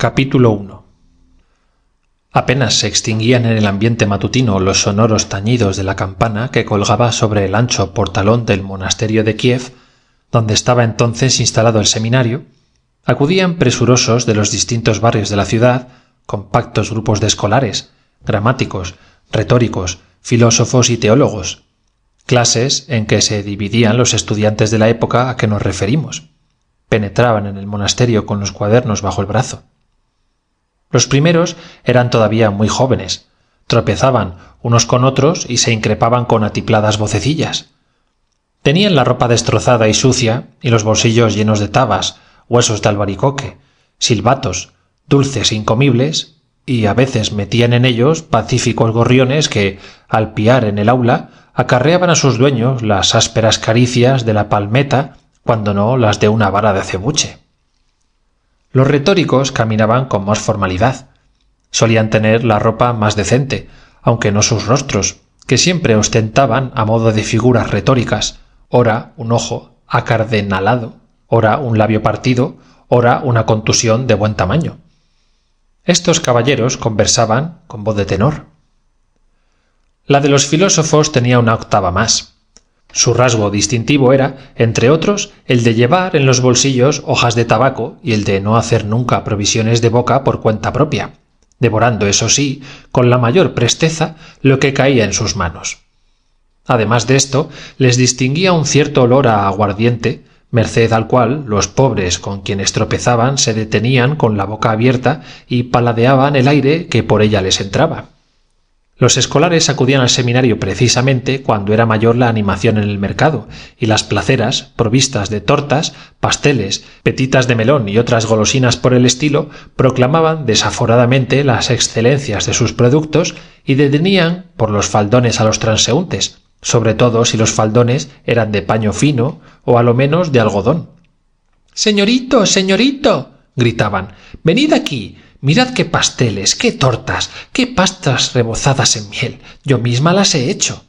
Capítulo 1. Apenas se extinguían en el ambiente matutino los sonoros tañidos de la campana que colgaba sobre el ancho portalón del monasterio de Kiev, donde estaba entonces instalado el seminario, acudían presurosos de los distintos barrios de la ciudad compactos grupos de escolares, gramáticos, retóricos, filósofos y teólogos, clases en que se dividían los estudiantes de la época a que nos referimos. Penetraban en el monasterio con los cuadernos bajo el brazo. Los primeros eran todavía muy jóvenes, tropezaban unos con otros y se increpaban con atipladas vocecillas. Tenían la ropa destrozada y sucia y los bolsillos llenos de tabas, huesos de albaricoque, silbatos, dulces incomibles, y a veces metían en ellos pacíficos gorriones que, al piar en el aula, acarreaban a sus dueños las ásperas caricias de la palmeta, cuando no las de una vara de acebuche. Los retóricos caminaban con más formalidad. Solían tener la ropa más decente, aunque no sus rostros, que siempre ostentaban a modo de figuras retóricas, ora un ojo acardenalado, ora un labio partido, ora una contusión de buen tamaño. Estos caballeros conversaban con voz de tenor. La de los filósofos tenía una octava más. Su rasgo distintivo era, entre otros, el de llevar en los bolsillos hojas de tabaco y el de no hacer nunca provisiones de boca por cuenta propia, devorando, eso sí, con la mayor presteza lo que caía en sus manos. Además de esto, les distinguía un cierto olor a aguardiente, merced al cual los pobres con quienes tropezaban se detenían con la boca abierta y paladeaban el aire que por ella les entraba. Los escolares acudían al seminario precisamente cuando era mayor la animación en el mercado, y las placeras, provistas de tortas, pasteles, petitas de melón y otras golosinas por el estilo, proclamaban desaforadamente las excelencias de sus productos y detenían por los faldones a los transeúntes, sobre todo si los faldones eran de paño fino o a lo menos de algodón. «¡Señorito, señorito!», gritaban, «venid aquí. Mirad qué pasteles, qué tortas, qué pastas rebozadas en miel. Yo misma las he hecho».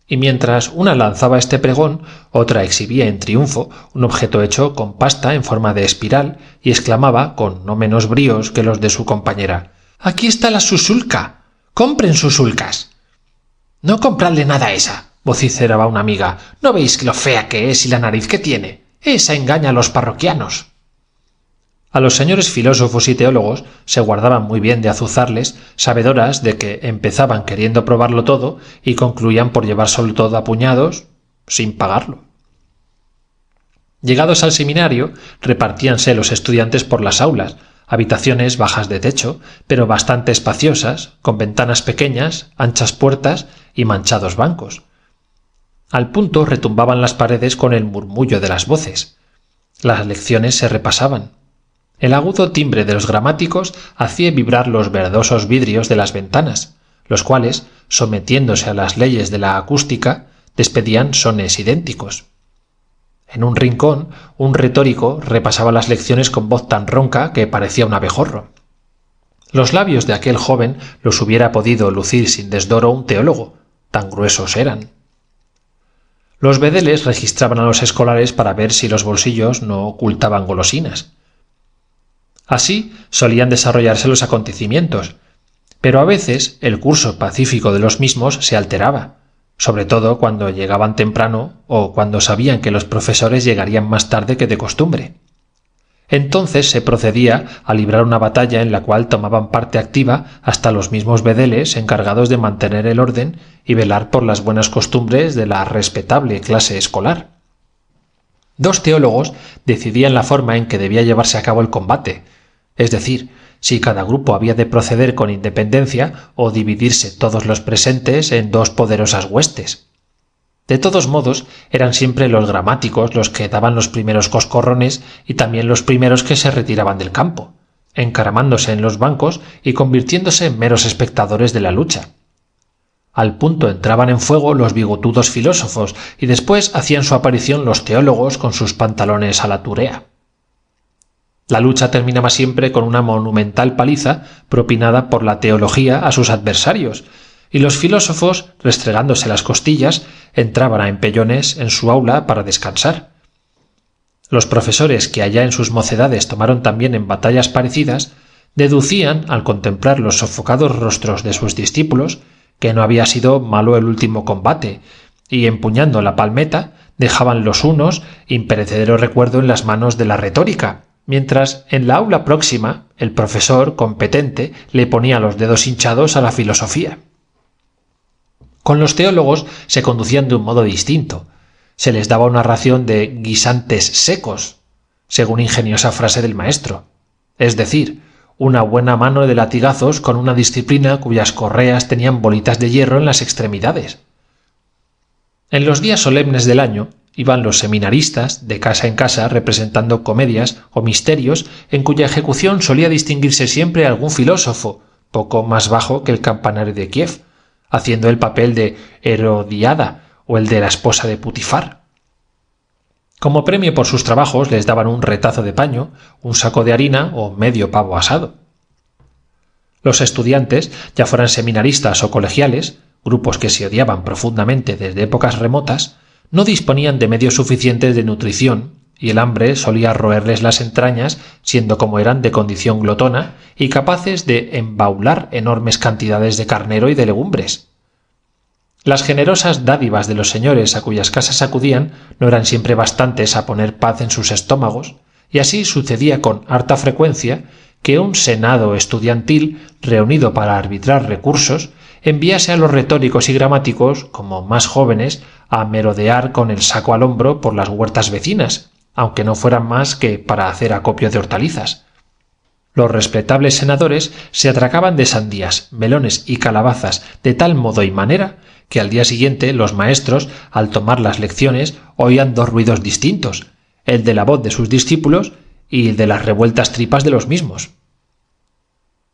Y mientras una lanzaba este pregón, otra exhibía en triunfo un objeto hecho con pasta en forma de espiral y exclamaba, con no menos bríos que los de su compañera, «¡Aquí está la susulca! ¡Compren susulcas!». «No compradle nada a esa», vociferaba una amiga. «¿No veis lo fea que es y la nariz que tiene? Esa engaña a los parroquianos». A los señores filósofos y teólogos se guardaban muy bien de azuzarles, sabedoras de que empezaban queriendo probarlo todo y concluían por llevárselo todo a puñados sin pagarlo. Llegados al seminario, repartíanse los estudiantes por las aulas, habitaciones bajas de techo, pero bastante espaciosas, con ventanas pequeñas, anchas puertas y manchados bancos. Al punto retumbaban las paredes con el murmullo de las voces. Las lecciones se repasaban. El agudo timbre de los gramáticos hacía vibrar los verdosos vidrios de las ventanas, los cuales, sometiéndose a las leyes de la acústica, despedían sones idénticos. En un rincón, un retórico repasaba las lecciones con voz tan ronca que parecía un abejorro. Los labios de aquel joven los hubiera podido lucir sin desdoro un teólogo, tan gruesos eran. Los bedeles registraban a los escolares para ver si los bolsillos no ocultaban golosinas. Así solían desarrollarse los acontecimientos, pero a veces el curso pacífico de los mismos se alteraba, sobre todo cuando llegaban temprano o cuando sabían que los profesores llegarían más tarde que de costumbre. Entonces se procedía a librar una batalla en la cual tomaban parte activa hasta los mismos bedeles encargados de mantener el orden y velar por las buenas costumbres de la respetable clase escolar. Dos teólogos decidían la forma en que debía llevarse a cabo el combate, es decir, si cada grupo había de proceder con independencia o dividirse todos los presentes en dos poderosas huestes. De todos modos, eran siempre los gramáticos los que daban los primeros coscorrones y también los primeros que se retiraban del campo, encaramándose en los bancos y convirtiéndose en meros espectadores de la lucha. Al punto entraban en fuego los bigotudos filósofos y después hacían su aparición los teólogos con sus pantalones a la turea. La lucha terminaba siempre con una monumental paliza propinada por la teología a sus adversarios, y los filósofos, restregándose las costillas, entraban a empellones en su aula para descansar. Los profesores que allá en sus mocedades tomaron también en batallas parecidas, Deducían, al contemplar los sofocados rostros de sus discípulos, que no había sido malo el último combate, y empuñando la palmeta, dejaban los unos imperecedero recuerdo en las manos de la retórica, mientras en la aula próxima el profesor competente le ponía los dedos hinchados a la filosofía. Con los teólogos se conducían de un modo distinto. Se les daba una ración de guisantes secos, según ingeniosa frase del maestro, es decir, una buena mano de latigazos con una disciplina cuyas correas tenían bolitas de hierro en las extremidades. En los días solemnes del año iban los seminaristas de casa en casa representando comedias o misterios en cuya ejecución solía distinguirse siempre algún filósofo, poco más bajo que el campanario de Kiev, haciendo el papel de Herodiada o el de la esposa de Putifar. Como premio por sus trabajos les daban un retazo de paño, un saco de harina o medio pavo asado. Los estudiantes, ya fueran seminaristas o colegiales, grupos que se odiaban profundamente desde épocas remotas, no disponían de medios suficientes de nutrición y el hambre solía roerles las entrañas, siendo como eran de condición glotona y capaces de embaular enormes cantidades de carnero y de legumbres. Las generosas dádivas de los señores a cuyas casas acudían no eran siempre bastantes a poner paz en sus estómagos, y así sucedía con harta frecuencia que un senado estudiantil, reunido para arbitrar recursos, enviase a los retóricos y gramáticos, como más jóvenes, a merodear con el saco al hombro por las huertas vecinas, aunque no fueran más que para hacer acopio de hortalizas. Los respetables senadores se atracaban de sandías, melones y calabazas de tal modo y manera que al día siguiente los maestros, al tomar las lecciones, oían dos ruidos distintos, el de la voz de sus discípulos y el de las revueltas tripas de los mismos.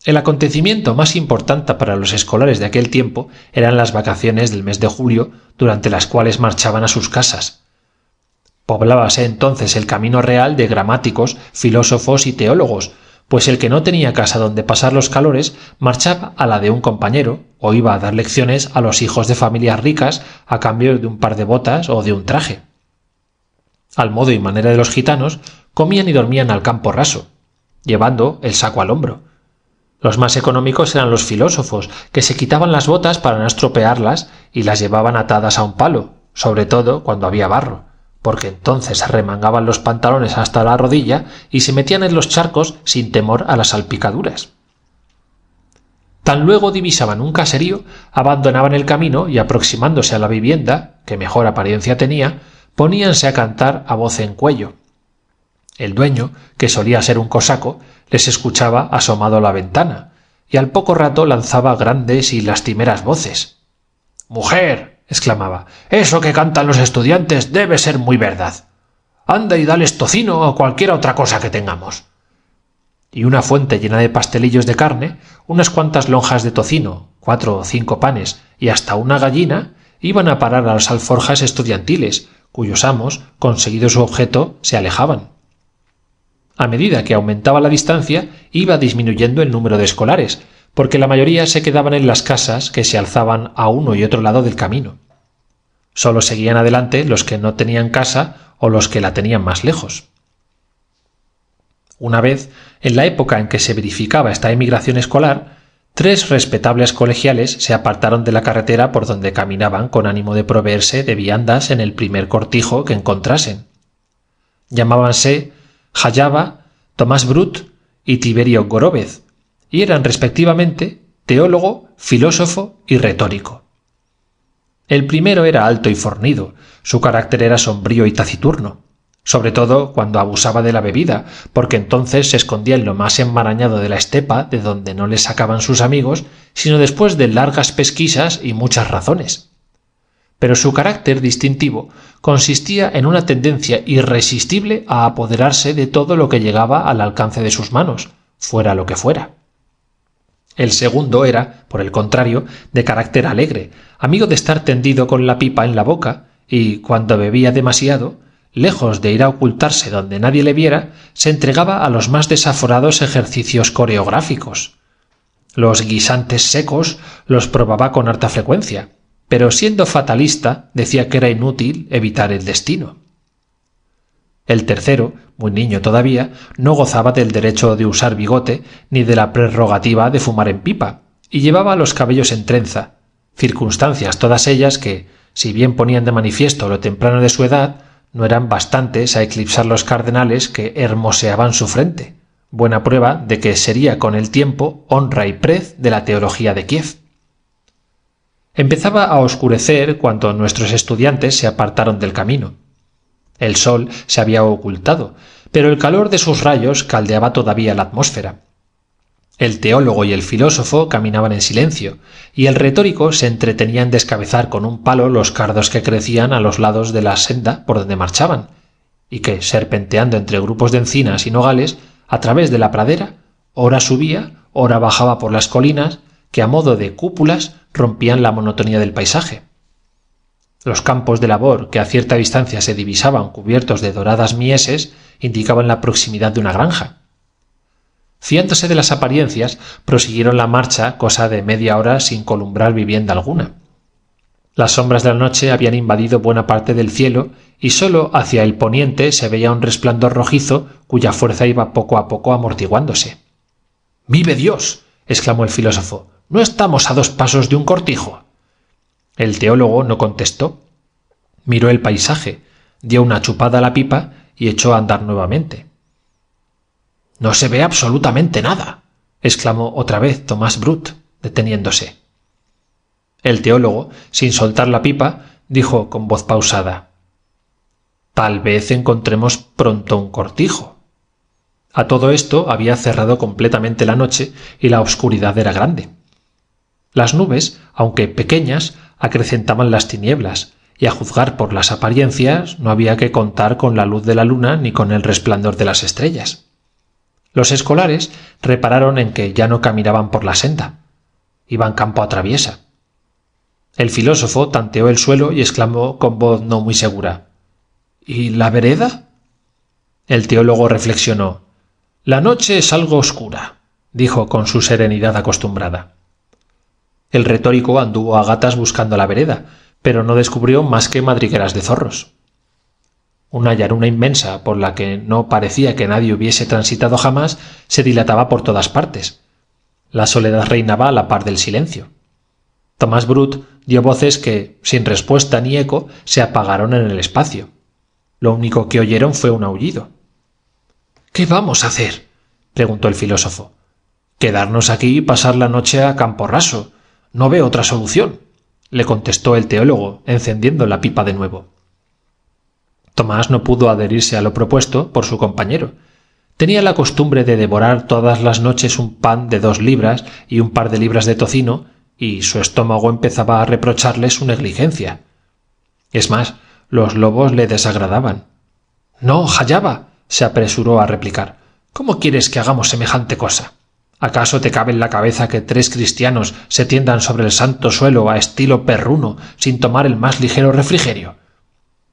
El acontecimiento más importante para los escolares de aquel tiempo eran las vacaciones del mes de julio, durante las cuales marchaban a sus casas. Poblábase entonces el camino real de gramáticos, filósofos y teólogos, pues el que no tenía casa donde pasar los calores marchaba a la de un compañero o iba a dar lecciones a los hijos de familias ricas a cambio de un par de botas o de un traje. Al modo y manera de los gitanos, comían y dormían al campo raso, llevando el saco al hombro. Los más económicos eran los filósofos, que se quitaban las botas para no estropearlas y las llevaban atadas a un palo, sobre todo cuando había barro, porque entonces se remangaban los pantalones hasta la rodilla y se metían en los charcos sin temor a las salpicaduras. Tan luego divisaban un caserío, abandonaban el camino y aproximándose a la vivienda, que mejor apariencia tenía, poníanse a cantar a voz en cuello. El dueño, que solía ser un cosaco, les escuchaba asomado a la ventana, y al poco rato lanzaba grandes y lastimeras voces. «¡Mujer!», exclamaba, «eso que cantan los estudiantes debe ser muy verdad. Anda y dales tocino o cualquier otra cosa que tengamos». Y una fuente llena de pastelillos de carne, unas cuantas lonjas de tocino, 4 o 5 panes y hasta una gallina iban a parar a las alforjas estudiantiles, cuyos amos, conseguido su objeto, se alejaban. A medida que aumentaba la distancia, iba disminuyendo el número de escolares, porque la mayoría se quedaban en las casas que se alzaban a uno y otro lado del camino. Solo seguían adelante los que no tenían casa o los que la tenían más lejos. Una vez, en la época en que se verificaba esta emigración escolar, 3 respetables colegiales se apartaron de la carretera por donde caminaban con ánimo de proveerse de viandas en el primer cortijo que encontrasen. Llamábanse Jayaba, Tomás Brut y Tiberio Goróvez, y eran respectivamente teólogo, filósofo y retórico. El primero era alto y fornido, su carácter era sombrío y taciturno, sobre todo cuando abusaba de la bebida, porque entonces se escondía en lo más enmarañado de la estepa, de donde no le sacaban sus amigos, sino después de largas pesquisas y muchas razones. Pero su carácter distintivo consistía en una tendencia irresistible a apoderarse de todo lo que llegaba al alcance de sus manos, fuera lo que fuera. El segundo era, por el contrario, de carácter alegre, amigo de estar tendido con la pipa en la boca, y, cuando bebía demasiado, lejos de ir a ocultarse donde nadie le viera, se entregaba a los más desaforados ejercicios coreográficos. Los guisantes secos los probaba con harta frecuencia, pero siendo fatalista decía que era inútil evitar el destino. El tercero, muy niño todavía, no gozaba del derecho de usar bigote ni de la prerrogativa de fumar en pipa, y llevaba los cabellos en trenza, circunstancias todas ellas que, si bien ponían de manifiesto lo temprano de su edad, no eran bastantes a eclipsar los cardenales que hermoseaban su frente, buena prueba de que sería con el tiempo honra y prez de la teología de Kiev. Empezaba a oscurecer cuando nuestros estudiantes se apartaron del camino. El sol se había ocultado, pero el calor de sus rayos caldeaba todavía la atmósfera. El teólogo y el filósofo caminaban en silencio, y el retórico se entretenía en descabezar con un palo los cardos que crecían a los lados de la senda por donde marchaban, y que, serpenteando entre grupos de encinas y nogales, a través de la pradera, ora subía, ora bajaba por las colinas, que a modo de cúpulas rompían la monotonía del paisaje. Los campos de labor que a cierta distancia se divisaban cubiertos de doradas mieses indicaban la proximidad de una granja. Fiándose de las apariencias, prosiguieron la marcha cosa de media hora sin columbrar vivienda alguna. Las sombras de la noche habían invadido buena parte del cielo y sólo hacia el poniente se veía un resplandor rojizo cuya fuerza iba poco a poco amortiguándose. «¡Vive Dios!», exclamó el filósofo. «¿No estamos a 2 pasos de un cortijo?». El teólogo no contestó. Miró el paisaje, dio una chupada a la pipa y echó a andar nuevamente. «No se ve absolutamente nada», exclamó otra vez Tomás Brut, deteniéndose. El teólogo, sin soltar la pipa, dijo con voz pausada: «Tal vez encontremos pronto un cortijo». A todo esto había cerrado completamente la noche y la oscuridad era grande. Las nubes, aunque pequeñas, acrecentaban las tinieblas, y a juzgar por las apariencias no había que contar con la luz de la luna ni con el resplandor de las estrellas. Los escolares repararon en que ya no caminaban por la senda, iban campo a traviesa. El filósofo tanteó el suelo y exclamó con voz no muy segura: «¿Y la vereda?». El teólogo reflexionó. «La noche es algo oscura», dijo con su serenidad acostumbrada. El retórico anduvo a gatas buscando la vereda, pero no descubrió más que madrigueras de zorros. Una llanura inmensa, por la que no parecía que nadie hubiese transitado jamás, se dilataba por todas partes. La soledad reinaba a la par del silencio. Tomás Brut dio voces que, sin respuesta ni eco, se apagaron en el espacio. Lo único que oyeron fue un aullido. «¿Qué vamos a hacer?», preguntó el filósofo. «Quedarnos aquí y pasar la noche a campo raso. No veo otra solución», le contestó el teólogo, encendiendo la pipa de nuevo. Tomás no pudo adherirse a lo propuesto por su compañero. Tenía la costumbre de devorar todas las noches un pan de 2 libras y un par de libras de tocino, y su estómago empezaba a reprocharle su negligencia. Es más, los lobos le desagradaban. «No, Jayaba», se apresuró a replicar. «¿Cómo quieres que hagamos semejante cosa? ¿Acaso te cabe en la cabeza que 3 cristianos se tiendan sobre el santo suelo a estilo perruno sin tomar el más ligero refrigerio?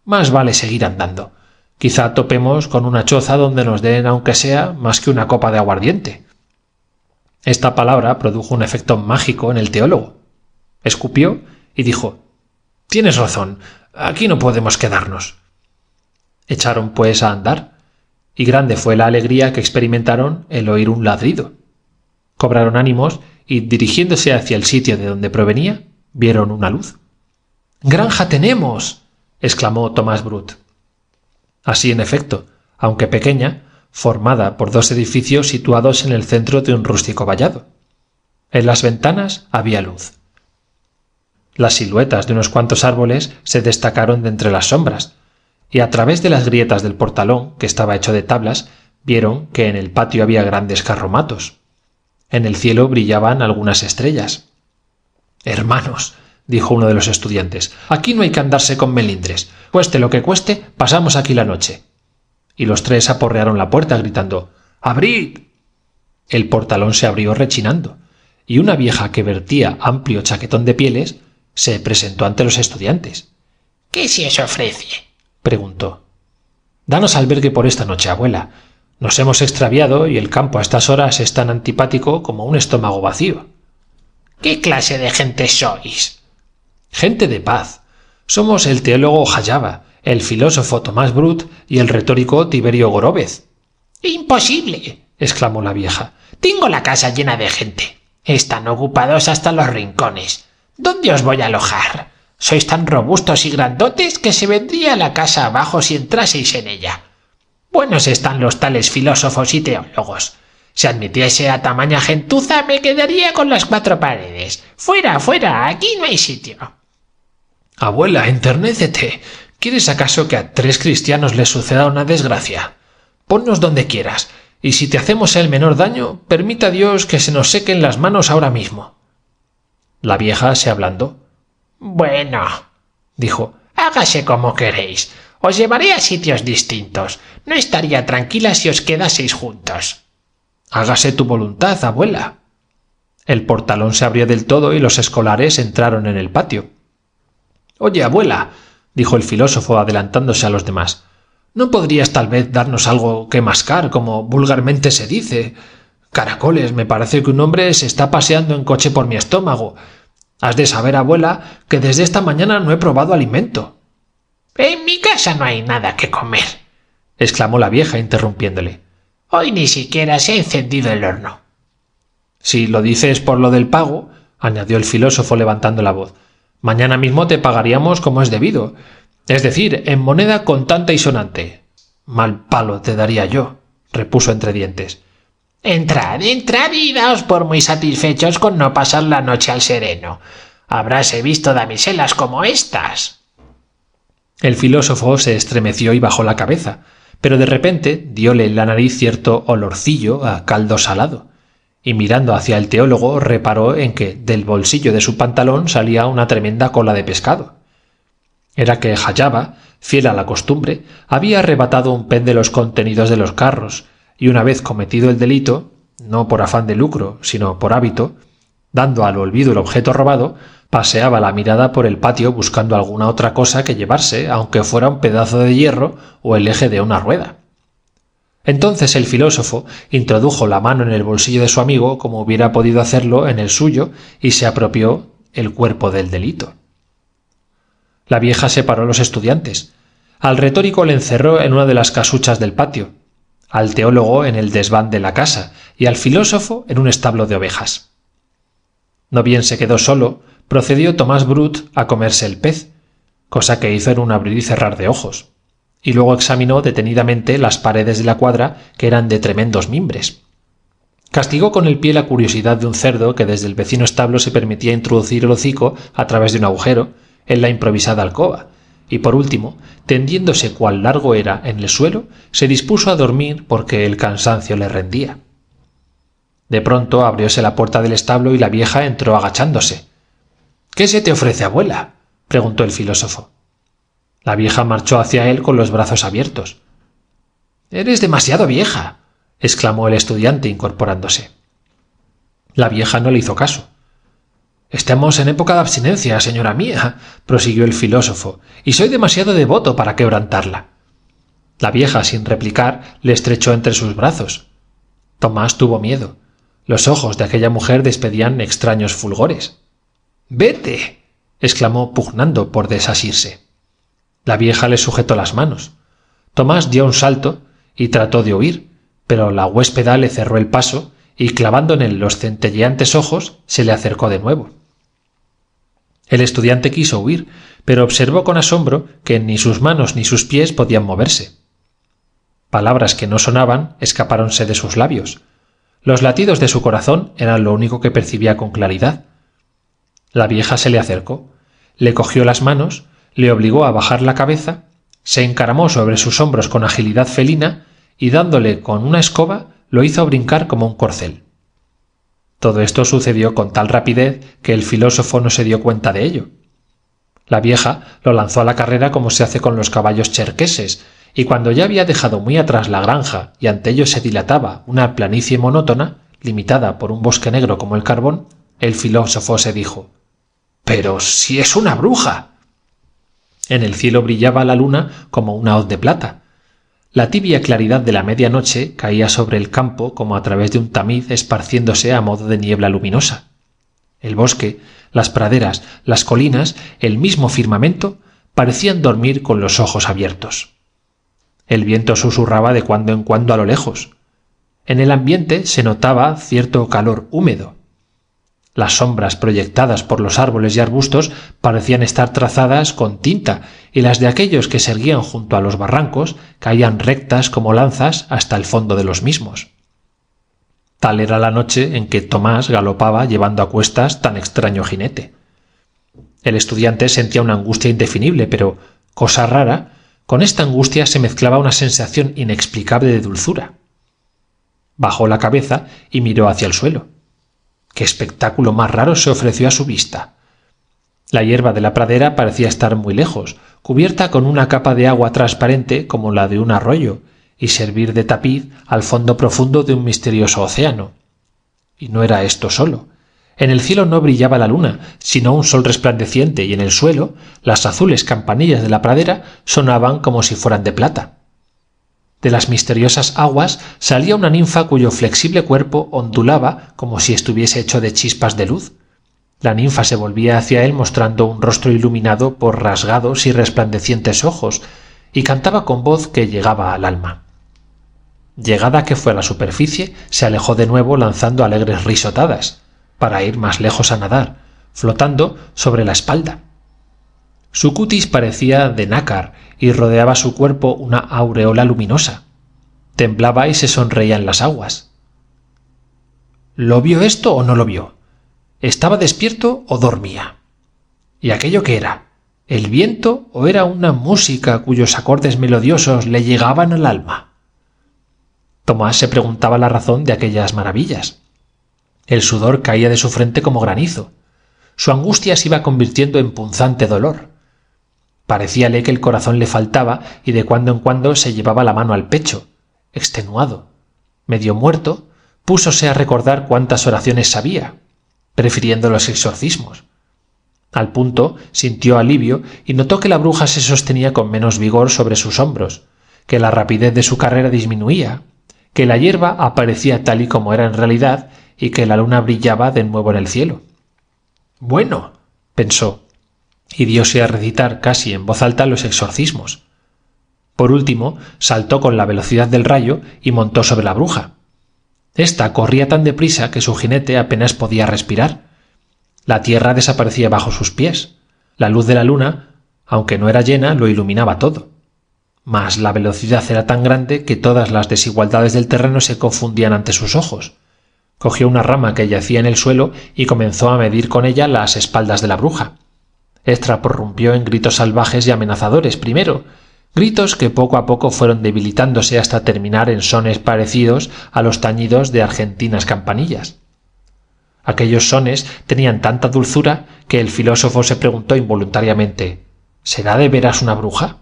Más vale seguir andando. Quizá topemos con una choza donde nos den, aunque sea, más que una copa de aguardiente». Esta palabra produjo un efecto mágico en el teólogo. Escupió y dijo: «Tienes razón, aquí no podemos quedarnos». Echaron pues a andar, y grande fue la alegría que experimentaron el oír un ladrido. Cobraron ánimos y, dirigiéndose hacia el sitio de donde provenía, vieron una luz. «¡Granja tenemos!», exclamó Tomás Brut. Así, en efecto, aunque pequeña, formada por 2 edificios situados en el centro de un rústico vallado. En las ventanas había luz. Las siluetas de unos cuantos árboles se destacaron de entre las sombras, y a través de las grietas del portalón, que estaba hecho de tablas, vieron que en el patio había grandes carromatos. En el cielo brillaban algunas estrellas. «Hermanos», dijo uno de los estudiantes, «aquí no hay que andarse con melindres. Cueste lo que cueste, pasamos aquí la noche». Y los 3 aporrearon la puerta gritando: «¡Abrid!». El portalón se abrió rechinando, y una vieja que vertía amplio chaquetón de pieles se presentó ante los estudiantes. «¿Qué se os ofrece?», preguntó. «Danos albergue por esta noche, abuela. Nos hemos extraviado y el campo a estas horas es tan antipático como un estómago vacío». «¿Qué clase de gente sois?». «Gente de paz. Somos el teólogo Jayaba, el filósofo Tomás Brut y el retórico Tiberio Goróvez. —¡Imposible! —exclamó la vieja—. Tengo la casa llena de gente. Están ocupados hasta los rincones. ¿Dónde os voy a alojar? Sois tan robustos y grandotes que se vendría la casa abajo si entraseis en ella. Buenos están los tales filósofos y teólogos. Si admitiese a tamaña gentuza me quedaría con las 4 paredes. ¡Fuera, fuera! Aquí no hay sitio. Abuela, enternécete. ¿Quieres acaso que a 3 cristianos les suceda una desgracia? Ponnos donde quieras, y si te hacemos el menor daño, permita Dios que se nos sequen las manos ahora mismo. La vieja se ablandó. —Bueno —dijo—, hágase como queréis. Os llevaré a sitios distintos. No estaría tranquila si os quedaseis juntos. —Hágase tu voluntad, abuela. El portalón se abrió del todo y los escolares entraron en el patio. —Oye, abuela —dijo el filósofo adelantándose a los demás—, ¿no podrías tal vez darnos algo que mascar, como vulgarmente se dice? Caracoles, me parece que un hombre se está paseando en coche por mi estómago. Has de saber, abuela, que desde esta mañana no he probado alimento. —En mi casa no hay nada que comer —exclamó la vieja interrumpiéndole—. Hoy ni siquiera se ha encendido el horno. Si lo dices por lo del pago —añadió el filósofo levantando la voz—, mañana mismo te pagaríamos como es debido, es decir, en moneda contante y sonante. Mal palo te daría yo —repuso entre dientes—. Entrad, entrad y daos por muy satisfechos con no pasar la noche al sereno. Habráse visto damiselas como estas. El filósofo se estremeció y bajó la cabeza, pero de repente diole en la nariz cierto olorcillo a caldo salado, y mirando hacia el teólogo reparó en que del bolsillo de su pantalón salía una tremenda cola de pescado. Era que Jayaba, fiel a la costumbre, había arrebatado un pen de los contenidos de los carros, y una vez cometido el delito, no por afán de lucro, sino por hábito, dando al olvido el objeto robado, paseaba la mirada por el patio buscando alguna otra cosa que llevarse, aunque fuera un pedazo de hierro o el eje de una rueda. Entonces el filósofo introdujo la mano en el bolsillo de su amigo como hubiera podido hacerlo en el suyo y se apropió el cuerpo del delito. La vieja separó a los estudiantes. Al retórico le encerró en una de las casuchas del patio, al teólogo en el desván de la casa y al filósofo en un establo de ovejas. No bien se quedó solo, procedió Tomás Brut a comerse el pez, cosa que hizo en un abrir y cerrar de ojos, y luego examinó detenidamente las paredes de la cuadra, que eran de tremendos mimbres. Castigó con el pie la curiosidad de un cerdo que desde el vecino establo se permitía introducir el hocico a través de un agujero en la improvisada alcoba, y por último, tendiéndose cual largo era en el suelo, se dispuso a dormir porque el cansancio le rendía. De pronto abrióse la puerta del establo y la vieja entró agachándose. —¿Qué se te ofrece, abuela? —preguntó el filósofo. La vieja marchó hacia él con los brazos abiertos. —Eres demasiado vieja —exclamó el estudiante incorporándose. La vieja no le hizo caso. —Estamos en época de abstinencia, señora mía —prosiguió el filósofo—, y soy demasiado devoto para quebrantarla. La vieja, sin replicar, le estrechó entre sus brazos. Tomás tuvo miedo. Los ojos de aquella mujer despedían extraños fulgores. —¡Vete! —exclamó pugnando por desasirse. La vieja le sujetó las manos. Tomás dio un salto y trató de huir, pero la huéspeda le cerró el paso y, clavando en él los centelleantes ojos, se le acercó de nuevo. El estudiante quiso huir, pero observó con asombro que ni sus manos ni sus pies podían moverse. Palabras que no sonaban escapáronse de sus labios. Los latidos de su corazón eran lo único que percibía con claridad. La vieja se le acercó, le cogió las manos, le obligó a bajar la cabeza, se encaramó sobre sus hombros con agilidad felina y dándole con una escoba lo hizo brincar como un corcel. Todo esto sucedió con tal rapidez que el filósofo no se dio cuenta de ello. La vieja lo lanzó a la carrera como se hace con los caballos cherqueses, y cuando ya había dejado muy atrás la granja y ante ellos se dilataba una planicie monótona, limitada por un bosque negro como el carbón, el filósofo se dijo: «¡Pero si es una bruja!». En el cielo brillaba la luna como una hoz de plata. La tibia claridad de la medianoche caía sobre el campo como a través de un tamiz esparciéndose a modo de niebla luminosa. El bosque, las praderas, las colinas, el mismo firmamento, parecían dormir con los ojos abiertos. El viento susurraba de cuando en cuando a lo lejos. En el ambiente se notaba cierto calor húmedo. Las sombras proyectadas por los árboles y arbustos parecían estar trazadas con tinta, y las de aquellos que se erguían junto a los barrancos caían rectas como lanzas hasta el fondo de los mismos. Tal era la noche en que Tomás galopaba llevando a cuestas tan extraño jinete. El estudiante sentía una angustia indefinible, pero, cosa rara, con esta angustia se mezclaba una sensación inexplicable de dulzura. Bajó la cabeza y miró hacia el suelo. ¡Qué espectáculo más raro se ofreció a su vista! La hierba de la pradera parecía estar muy lejos, cubierta con una capa de agua transparente como la de un arroyo, y servir de tapiz al fondo profundo de un misterioso océano. Y no era esto solo. En el cielo no brillaba la luna, sino un sol resplandeciente, y en el suelo las azules campanillas de la pradera sonaban como si fueran de plata. De las misteriosas aguas salía una ninfa cuyo flexible cuerpo ondulaba como si estuviese hecho de chispas de luz. La ninfa se volvía hacia él mostrando un rostro iluminado por rasgados y resplandecientes ojos, y cantaba con voz que llegaba al alma. Llegada que fue a la superficie, se alejó de nuevo lanzando alegres risotadas, para ir más lejos a nadar, flotando sobre la espalda. Su cutis parecía de nácar y rodeaba su cuerpo una aureola luminosa. Temblaba y se sonreía en las aguas. ¿Lo vio esto o no lo vio? ¿Estaba despierto o dormía? ¿Y aquello qué era? ¿El viento o era una música cuyos acordes melodiosos le llegaban al alma? Tomás se preguntaba la razón de aquellas maravillas. El sudor caía de su frente como granizo. Su angustia se iba convirtiendo en punzante dolor. Parecíale que el corazón le faltaba y de cuando en cuando se llevaba la mano al pecho, extenuado. Medio muerto, púsose a recordar cuántas oraciones sabía, prefiriendo los exorcismos. Al punto sintió alivio y notó que la bruja se sostenía con menos vigor sobre sus hombros, que la rapidez de su carrera disminuía, que la hierba aparecía tal y como era en realidad y que la luna brillaba de nuevo en el cielo. «Bueno», pensó, y diose a recitar casi en voz alta los exorcismos. Por último, saltó con la velocidad del rayo y montó sobre la bruja. Esta corría tan deprisa que su jinete apenas podía respirar. La tierra desaparecía bajo sus pies. La luz de la luna, aunque no era llena, lo iluminaba todo. Mas la velocidad era tan grande que todas las desigualdades del terreno se confundían ante sus ojos. Cogió una rama que yacía en el suelo y comenzó a medir con ella las espaldas de la bruja. Ésta prorrumpió en gritos salvajes y amenazadores primero, gritos que poco a poco fueron debilitándose hasta terminar en sones parecidos a los tañidos de argentinas campanillas. Aquellos sones tenían tanta dulzura que el filósofo se preguntó involuntariamente: ¿será de veras una bruja?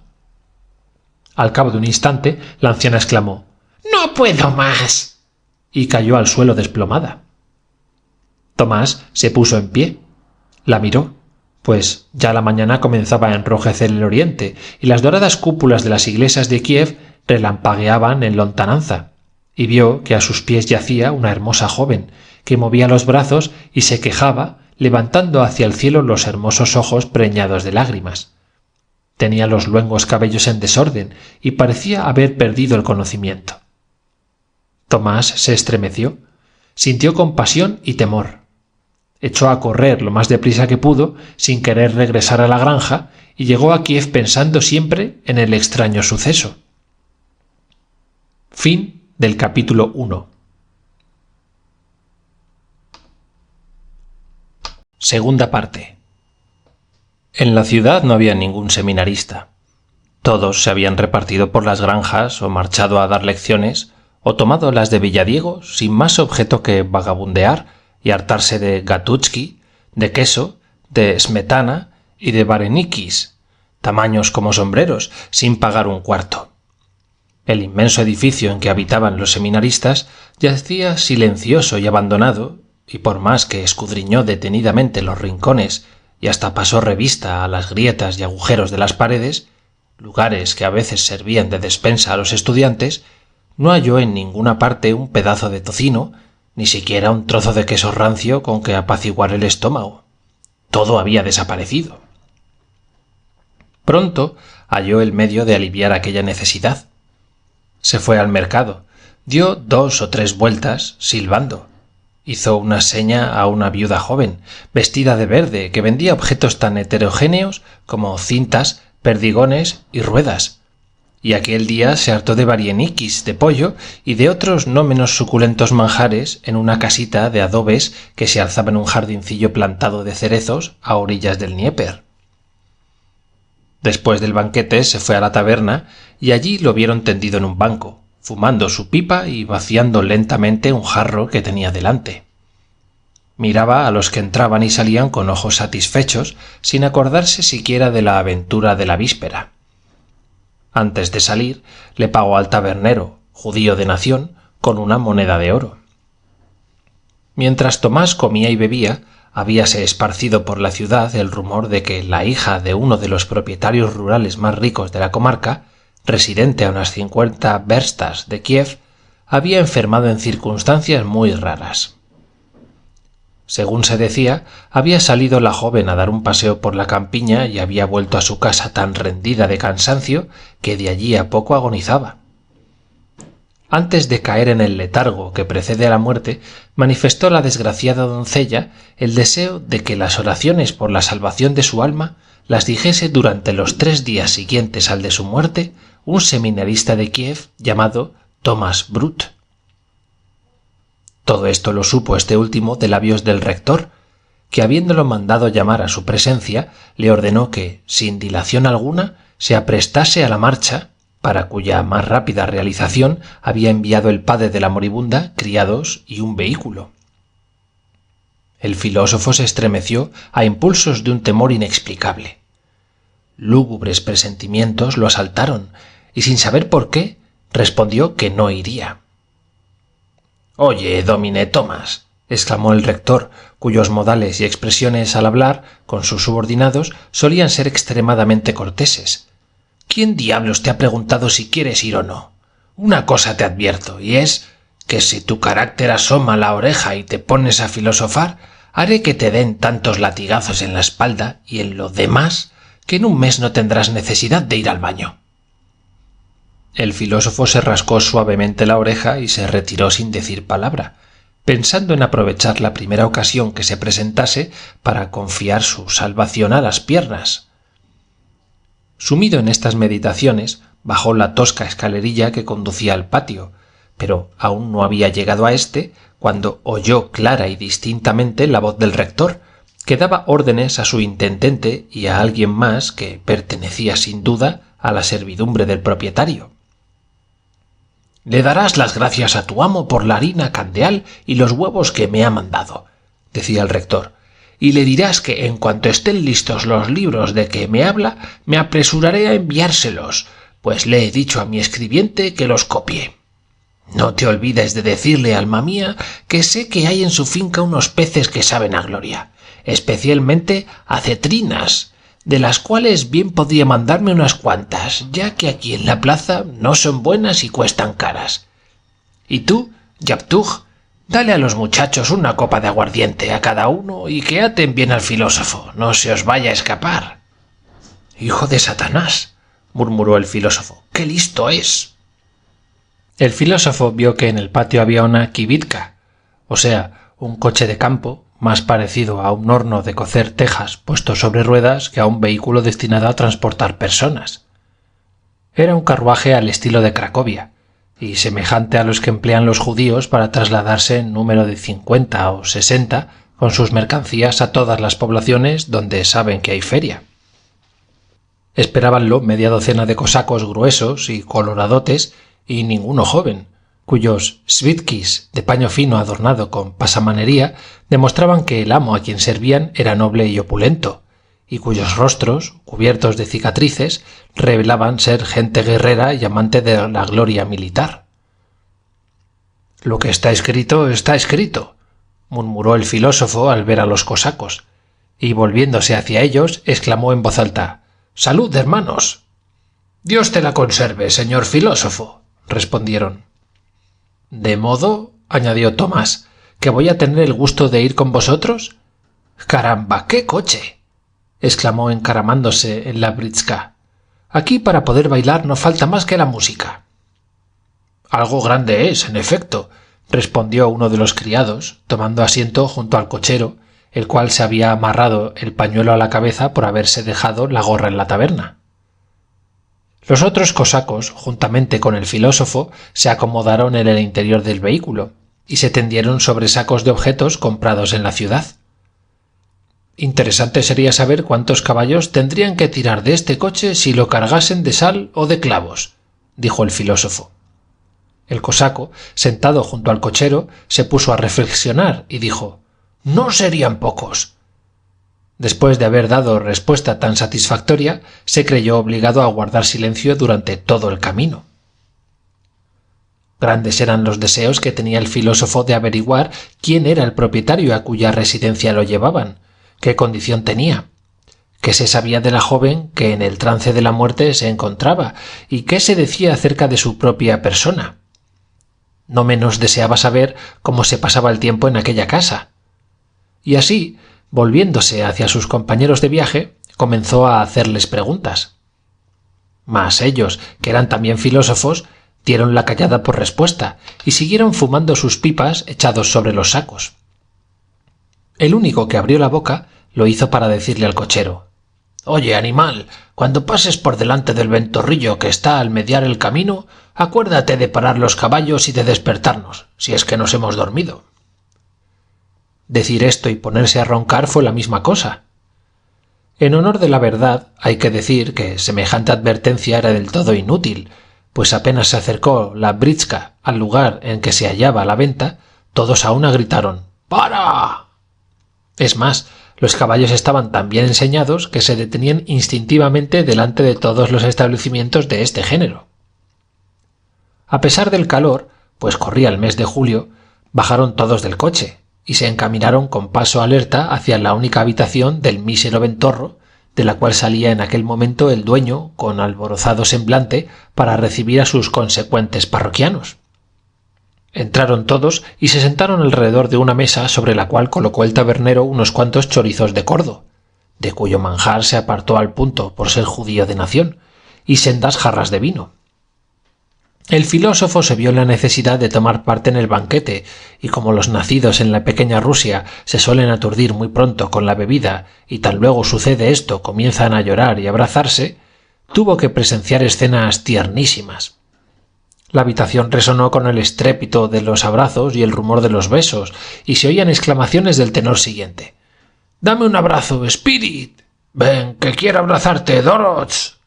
Al cabo de un instante, la anciana exclamó: «¡No puedo más!» y cayó al suelo desplomada. Tomás se puso en pie. La miró, pues ya la mañana comenzaba a enrojecer el oriente y las doradas cúpulas de las iglesias de Kiev relampagueaban en lontananza, y vio que a sus pies yacía una hermosa joven que movía los brazos y se quejaba levantando hacia el cielo los hermosos ojos preñados de lágrimas. Tenía los luengos cabellos en desorden y parecía haber perdido el conocimiento. Tomás se estremeció, sintió compasión y temor. Echó a correr lo más deprisa que pudo, sin querer regresar a la granja, y llegó a Kiev pensando siempre en el extraño suceso. Fin del capítulo 1. Segunda parte. En la ciudad no había ningún seminarista. Todos se habían repartido por las granjas o marchado a dar lecciones o tomado las de Villadiego sin más objeto que vagabundear y hartarse de gatuchki, de queso, de smetana y de varenikis, tamaños como sombreros, sin pagar un cuarto. El inmenso edificio en que habitaban los seminaristas yacía silencioso y abandonado, y por más que escudriñó detenidamente los rincones y hasta pasó revista a las grietas y agujeros de las paredes, lugares que a veces servían de despensa a los estudiantes, no halló en ninguna parte un pedazo de tocino, ni siquiera un trozo de queso rancio con que apaciguar el estómago. Todo había desaparecido. Pronto halló el medio de aliviar aquella necesidad. Se fue al mercado, dio 2 o 3 vueltas, silbando. Hizo una seña a una viuda joven, vestida de verde, que vendía objetos tan heterogéneos como cintas, perdigones y ruedas. Y aquel día se hartó de varieniquis de pollo y de otros no menos suculentos manjares en una casita de adobes que se alzaba en un jardincillo plantado de cerezos a orillas del Dnieper. Después del banquete se fue a la taberna y allí lo vieron tendido en un banco, fumando su pipa y vaciando lentamente un jarro que tenía delante. Miraba a los que entraban y salían con ojos satisfechos, sin acordarse siquiera de la aventura de la víspera. Antes de salir, le pagó al tabernero, judío de nación, con una moneda de oro. Mientras Tomás comía y bebía, habíase esparcido por la ciudad el rumor de que la hija de uno de los propietarios rurales más ricos de la comarca, residente a unas 50 verstas de Kiev, había enfermado en circunstancias muy raras. Según se decía, había salido la joven a dar un paseo por la campiña y había vuelto a su casa tan rendida de cansancio que de allí a poco agonizaba. Antes de caer en el letargo que precede a la muerte, manifestó la desgraciada doncella el deseo de que las oraciones por la salvación de su alma las dijese durante los 3 días siguientes al de su muerte un seminarista de Kiev llamado Thomas Brut. Todo esto lo supo este último de labios del rector, que habiéndolo mandado llamar a su presencia, le ordenó que, sin dilación alguna, se aprestase a la marcha, para cuya más rápida realización había enviado el padre de la moribunda criados y un vehículo. El filósofo se estremeció a impulsos de un temor inexplicable. Lúgubres presentimientos lo asaltaron, y sin saber por qué, respondió que no iría. «Oye, Domine Tomás», exclamó el rector, cuyos modales y expresiones al hablar con sus subordinados solían ser extremadamente corteses. «¿Quién diablos te ha preguntado si quieres ir o no? Una cosa te advierto, y es que si tu carácter asoma la oreja y te pones a filosofar, haré que te den tantos latigazos en la espalda y en lo demás que en un mes no tendrás necesidad de ir al baño». El filósofo se rascó suavemente la oreja y se retiró sin decir palabra, pensando en aprovechar la primera ocasión que se presentase para confiar su salvación a las piernas. Sumido en estas meditaciones, bajó la tosca escalerilla que conducía al patio, pero aún no había llegado a éste cuando oyó clara y distintamente la voz del rector, que daba órdenes a su intendente y a alguien más que pertenecía sin duda a la servidumbre del propietario. «Le darás las gracias a tu amo por la harina candeal y los huevos que me ha mandado», decía el rector, «y le dirás que en cuanto estén listos los libros de que me habla, me apresuraré a enviárselos, pues le he dicho a mi escribiente que los copie. No te olvides de decirle, alma mía, que sé que hay en su finca unos peces que saben a gloria, especialmente a cetrinas, de las cuales bien podría mandarme unas cuantas, ya que aquí en la plaza no son buenas y cuestan caras. Y tú, Yaptug, dale a los muchachos una copa de aguardiente a cada uno y que aten bien al filósofo, no se os vaya a escapar». «Hijo de Satanás», murmuró el filósofo, «qué listo es». El filósofo vio que en el patio había una kibitka, o sea, un coche de campo, más parecido a un horno de cocer tejas puesto sobre ruedas que a un vehículo destinado a transportar personas. Era un carruaje al estilo de Cracovia, y semejante a los que emplean los judíos para trasladarse en número de 50 o 60 con sus mercancías a todas las poblaciones donde saben que hay feria. Esperábanlo media docena de cosacos gruesos y coloradotes y ninguno joven, cuyos svitkis de paño fino adornado con pasamanería demostraban que el amo a quien servían era noble y opulento, y cuyos rostros, cubiertos de cicatrices, revelaban ser gente guerrera y amante de la gloria militar. «Lo que está escrito, murmuró el filósofo al ver a los cosacos, y volviéndose hacia ellos, exclamó en voz alta: «¡Salud, hermanos!». «Dios te la conserve, señor filósofo», respondieron. «¿De modo», añadió Tomás, «que voy a tener el gusto de ir con vosotros?» «¡Caramba, qué coche!», exclamó encaramándose en la britska. Aquí para poder bailar no falta más que la música. Algo grande es, en efecto, respondió uno de los criados, tomando asiento junto al cochero, el cual se había amarrado el pañuelo a la cabeza por haberse dejado la gorra en la taberna. Los otros cosacos, juntamente con el filósofo, se acomodaron en el interior del vehículo y se tendieron sobre sacos de objetos comprados en la ciudad. Interesante sería saber cuántos caballos tendrían que tirar de este coche si lo cargasen de sal o de clavos, dijo el filósofo. El cosaco, sentado junto al cochero, se puso a reflexionar y dijo: «No serían pocos». Después de haber dado respuesta tan satisfactoria, se creyó obligado a guardar silencio durante todo el camino. Grandes eran los deseos que tenía el filósofo de averiguar quién era el propietario a cuya residencia lo llevaban, qué condición tenía, qué se sabía de la joven que en el trance de la muerte se encontraba y qué se decía acerca de su propia persona. No menos deseaba saber cómo se pasaba el tiempo en aquella casa. Y así, volviéndose hacia sus compañeros de viaje, comenzó a hacerles preguntas. Mas ellos, que eran también filósofos, dieron la callada por respuesta y siguieron fumando sus pipas echados sobre los sacos. El único que abrió la boca lo hizo para decirle al cochero: «Oye, animal, cuando pases por delante del ventorrillo que está al mediar el camino, acuérdate de parar los caballos y de despertarnos, si es que nos hemos dormido». Decir esto y ponerse a roncar fue la misma cosa. En honor de la verdad, hay que decir que semejante advertencia era del todo inútil, pues apenas se acercó la britska al lugar en que se hallaba la venta, todos a una gritaron: «¡Para!». Es más, los caballos estaban tan bien enseñados que se detenían instintivamente delante de todos los establecimientos de este género. A pesar del calor, pues corría el mes de julio, bajaron todos del coche y se encaminaron con paso alerta hacia la única habitación del mísero ventorro, de la cual salía en aquel momento el dueño con alborozado semblante para recibir a sus consecuentes parroquianos. Entraron todos y se sentaron alrededor de una mesa sobre la cual colocó el tabernero unos cuantos chorizos de cordo, de cuyo manjar se apartó al punto por ser judío de nación, y sendas jarras de vino. El filósofo se vio en la necesidad de tomar parte en el banquete, y como los nacidos en la pequeña Rusia se suelen aturdir muy pronto con la bebida y tan luego sucede esto comienzan a llorar y abrazarse, tuvo que presenciar escenas tiernísimas. La habitación resonó con el estrépito de los abrazos y el rumor de los besos, y se oían exclamaciones del tenor siguiente: «¡Dame un abrazo, Spirit! ¡Ven, que quiero abrazarte, Dorots!».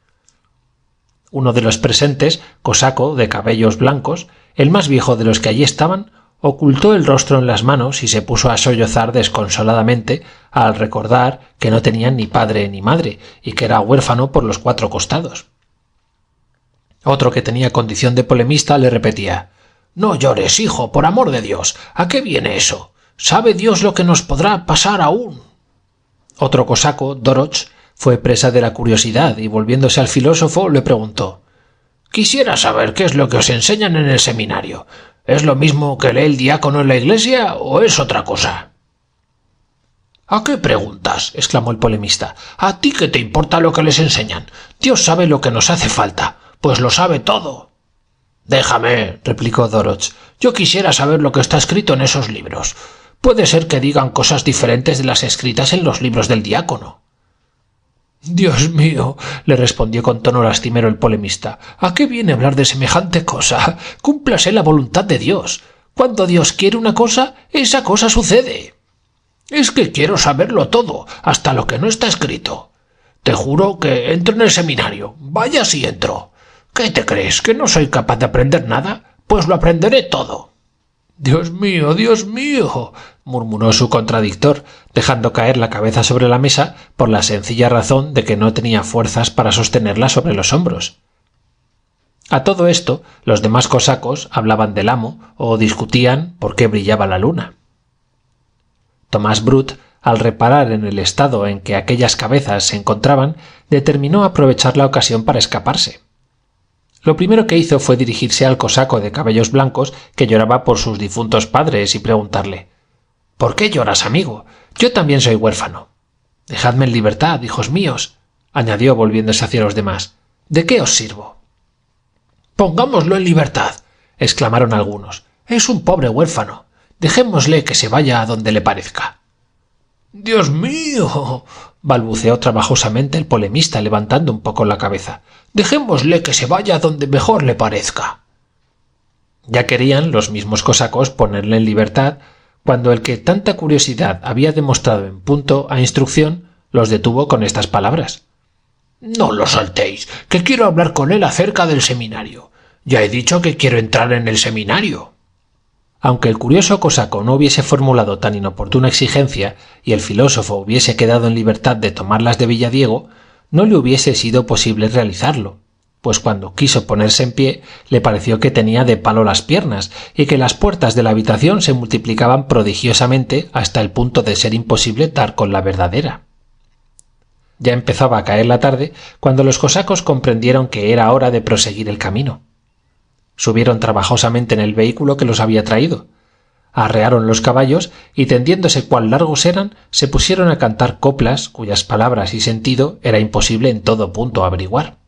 Uno de los presentes, cosaco de cabellos blancos, el más viejo de los que allí estaban, ocultó el rostro en las manos y se puso a sollozar desconsoladamente al recordar que no tenía ni padre ni madre y que era huérfano por los 4 costados. Otro que tenía condición de polemista le repetía: «No llores, hijo, por amor de Dios. ¿A qué viene eso? ¿Sabe Dios lo que nos podrá pasar aún?». Otro cosaco, Doroch, fue presa de la curiosidad y volviéndose al filósofo le preguntó: «Quisiera saber qué es lo que os enseñan en el seminario. ¿Es lo mismo que lee el diácono en la iglesia o es otra cosa?». «¿A qué preguntas?», exclamó el polemista. «¿A ti qué te importa lo que les enseñan? Dios sabe lo que nos hace falta, pues lo sabe todo». «Déjame», replicó Doroch. «Yo quisiera saber lo que está escrito en esos libros. Puede ser que digan cosas diferentes de las escritas en los libros del diácono». «Dios mío», le respondió con tono lastimero el polemista, «¿a qué viene hablar de semejante cosa? Cúmplase la voluntad de Dios. Cuando Dios quiere una cosa, esa cosa sucede». «Es que quiero saberlo todo, hasta lo que no está escrito. Te juro que entro en el seminario. Vaya si entro. ¿Qué te crees, que no soy capaz de aprender nada? Pues lo aprenderé todo». «Dios mío», murmuró su contradictor, dejando caer la cabeza sobre la mesa por la sencilla razón de que no tenía fuerzas para sostenerla sobre los hombros. A todo esto, los demás cosacos hablaban del amo o discutían por qué brillaba la luna. Tomás Brut, al reparar en el estado en que aquellas cabezas se encontraban, determinó aprovechar la ocasión para escaparse. Lo primero que hizo fue dirigirse al cosaco de cabellos blancos que lloraba por sus difuntos padres y preguntarle: «¿Por qué lloras, amigo? Yo también soy huérfano». «Dejadme en libertad, hijos míos», añadió volviéndose hacia los demás. ¿De qué os sirvo? Pongámoslo en libertad, exclamaron algunos. Es un pobre huérfano. Dejémosle que se vaya a donde le parezca. ¡Dios mío! Balbuceó trabajosamente el polemista, levantando un poco la cabeza. Dejémosle que se vaya a donde mejor le parezca. Ya querían los mismos cosacos ponerle en libertad, cuando el que tanta curiosidad había demostrado en punto a instrucción los detuvo con estas palabras. No lo soltéis, que quiero hablar con él acerca del seminario. Ya he dicho que quiero entrar en el seminario. Aunque el curioso cosaco no hubiese formulado tan inoportuna exigencia y el filósofo hubiese quedado en libertad de tomarlas de Villadiego, no le hubiese sido posible realizarlo, pues cuando quiso ponerse en pie le pareció que tenía de palo las piernas y que las puertas de la habitación se multiplicaban prodigiosamente hasta el punto de ser imposible dar con la verdadera. Ya empezaba a caer la tarde cuando los cosacos comprendieron que era hora de proseguir el camino. Subieron trabajosamente en el vehículo que los había traído, arrearon los caballos y, tendiéndose cuán largos eran, se pusieron a cantar coplas cuyas palabras y sentido era imposible en todo punto averiguar.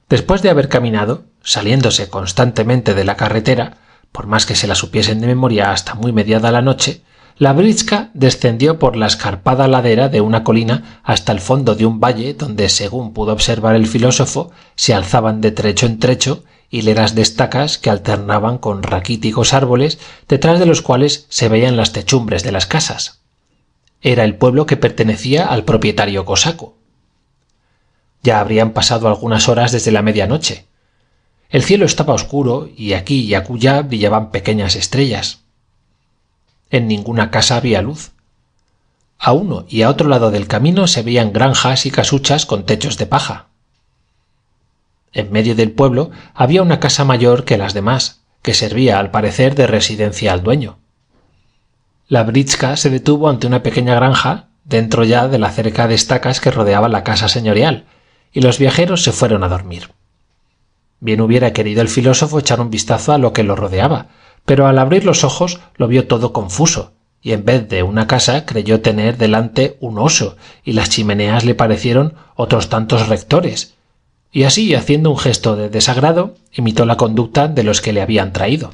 Después de haber caminado, saliéndose constantemente de la carretera, por más que se la supiesen de memoria hasta muy mediada la noche, la britska descendió por la escarpada ladera de una colina hasta el fondo de un valle donde, según pudo observar el filósofo, se alzaban de trecho en trecho hileras de estacas que alternaban con raquíticos árboles detrás de los cuales se veían las techumbres de las casas. Era el pueblo que pertenecía al propietario cosaco. Ya habrían pasado algunas horas desde la medianoche. El cielo estaba oscuro y aquí y acullá brillaban pequeñas estrellas. En ninguna casa había luz. A uno y a otro lado del camino se veían granjas y casuchas con techos de paja. En medio del pueblo había una casa mayor que las demás, que servía al parecer de residencia al dueño. La britska se detuvo ante una pequeña granja, dentro ya de la cerca de estacas que rodeaba la casa señorial, y los viajeros se fueron a dormir. Bien hubiera querido el filósofo echar un vistazo a lo que lo rodeaba, pero al abrir los ojos lo vio todo confuso, y en vez de una casa creyó tener delante un oso, y las chimeneas le parecieron otros tantos rectores, y así, haciendo un gesto de desagrado, imitó la conducta de los que le habían traído.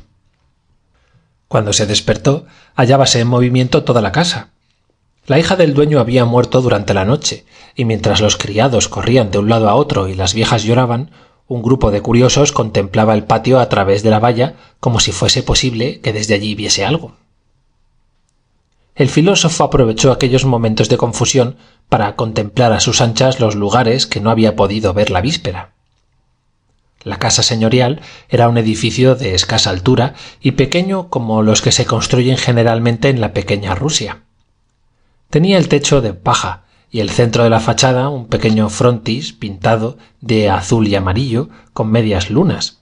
Cuando se despertó, hallábase en movimiento toda la casa. La hija del dueño había muerto durante la noche, y mientras los criados corrían de un lado a otro y las viejas lloraban, un grupo de curiosos contemplaba el patio a través de la valla como si fuese posible que desde allí viese algo. El filósofo aprovechó aquellos momentos de confusión para contemplar a sus anchas los lugares que no había podido ver la víspera. La casa señorial era un edificio de escasa altura y pequeño como los que se construyen generalmente en la pequeña Rusia. Tenía el techo de paja y el centro de la fachada un pequeño frontis pintado de azul y amarillo con medias lunas,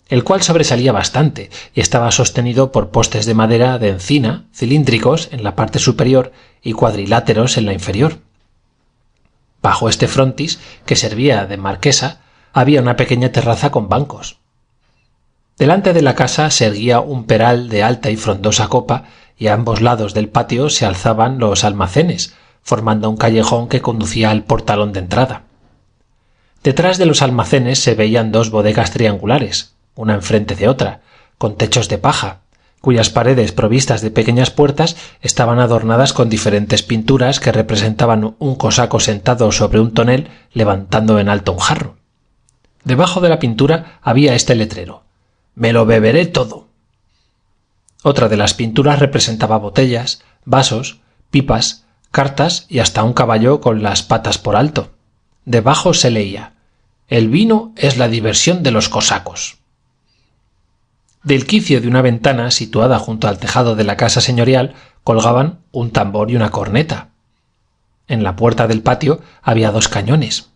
el cual sobresalía bastante y estaba sostenido por postes de madera de encina cilíndricos en la parte superior y cuadriláteros en la inferior. Bajo este frontis, que servía de marquesa, había una pequeña terraza con bancos. Delante de la casa se erguía un peral de alta y frondosa copa y a ambos lados del patio se alzaban los almacenes, formando un callejón que conducía al portalón de entrada. Detrás de los almacenes se veían dos bodegas triangulares, una enfrente de otra, con techos de paja, cuyas paredes provistas de pequeñas puertas estaban adornadas con diferentes pinturas que representaban un cosaco sentado sobre un tonel levantando en alto un jarro. Debajo de la pintura había este letrero: «Me lo beberé todo». Otra de las pinturas representaba botellas, vasos, pipas, cartas y hasta un caballo con las patas por alto. Debajo se leía: «El vino es la diversión de los cosacos». Del quicio de una ventana situada junto al tejado de la casa señorial colgaban un tambor y una corneta. En la puerta del patio había dos cañones.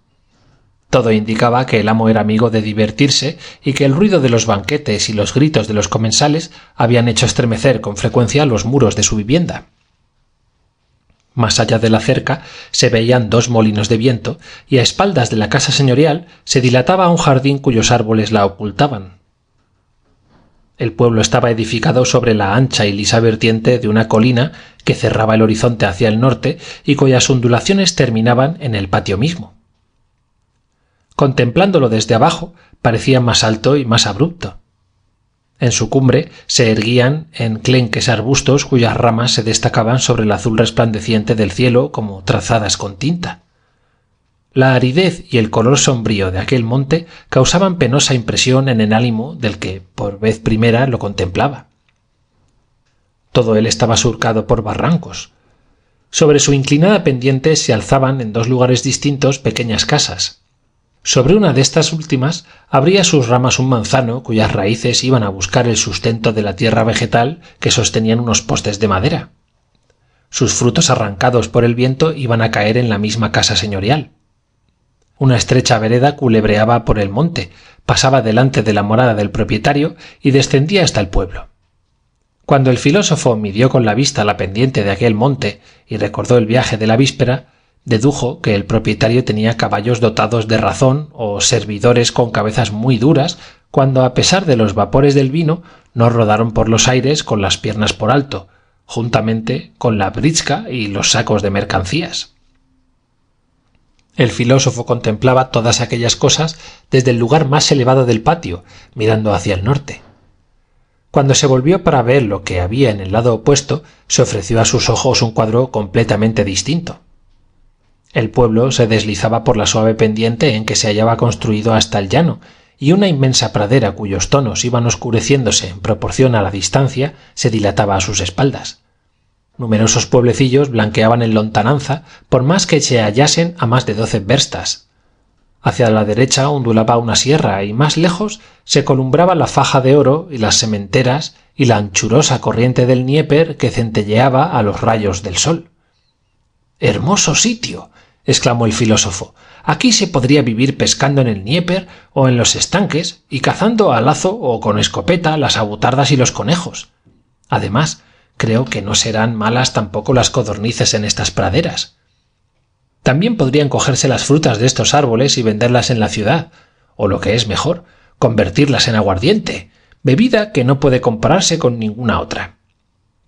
Todo indicaba que el amo era amigo de divertirse y que el ruido de los banquetes y los gritos de los comensales habían hecho estremecer con frecuencia los muros de su vivienda. Más allá de la cerca se veían dos molinos de viento y a espaldas de la casa señorial se dilataba un jardín cuyos árboles la ocultaban. El pueblo estaba edificado sobre la ancha y lisa vertiente de una colina que cerraba el horizonte hacia el norte y cuyas ondulaciones terminaban en el patio mismo. Contemplándolo desde abajo, parecía más alto y más abrupto. En su cumbre se erguían enclenques arbustos cuyas ramas se destacaban sobre el azul resplandeciente del cielo como trazadas con tinta. La aridez y el color sombrío de aquel monte causaban penosa impresión en el ánimo del que por vez primera lo contemplaba. Todo él estaba surcado por barrancos. Sobre su inclinada pendiente se alzaban en dos lugares distintos pequeñas casas. Sobre una de estas últimas abría sus ramas un manzano cuyas raíces iban a buscar el sustento de la tierra vegetal que sostenían unos postes de madera. Sus frutos arrancados por el viento iban a caer en la misma casa señorial. Una estrecha vereda culebreaba por el monte, pasaba delante de la morada del propietario y descendía hasta el pueblo. Cuando el filósofo midió con la vista la pendiente de aquel monte y recordó el viaje de la víspera, dedujo que el propietario tenía caballos dotados de razón o servidores con cabezas muy duras cuando, a pesar de los vapores del vino, no rodaron por los aires con las piernas por alto, juntamente con la britska y los sacos de mercancías. El filósofo contemplaba todas aquellas cosas desde el lugar más elevado del patio, mirando hacia el norte. Cuando se volvió para ver lo que había en el lado opuesto, se ofreció a sus ojos un cuadro completamente distinto. El pueblo se deslizaba por la suave pendiente en que se hallaba construido hasta el llano, y una inmensa pradera cuyos tonos iban oscureciéndose en proporción a la distancia se dilataba a sus espaldas. Numerosos pueblecillos blanqueaban en lontananza, por más que se hallasen a más de 12 verstas. Hacia la derecha ondulaba una sierra y más lejos se columbraba la faja de oro y las sementeras y la anchurosa corriente del Dnieper que centelleaba a los rayos del sol. «¡Hermoso sitio!», exclamó el filósofo. «Aquí se podría vivir pescando en el Dnieper o en los estanques y cazando a lazo o con escopeta las avutardas y los conejos. Además, creo que no serán malas tampoco las codornices en estas praderas. También podrían cogerse las frutas de estos árboles y venderlas en la ciudad, o lo que es mejor, convertirlas en aguardiente, bebida que no puede compararse con ninguna otra.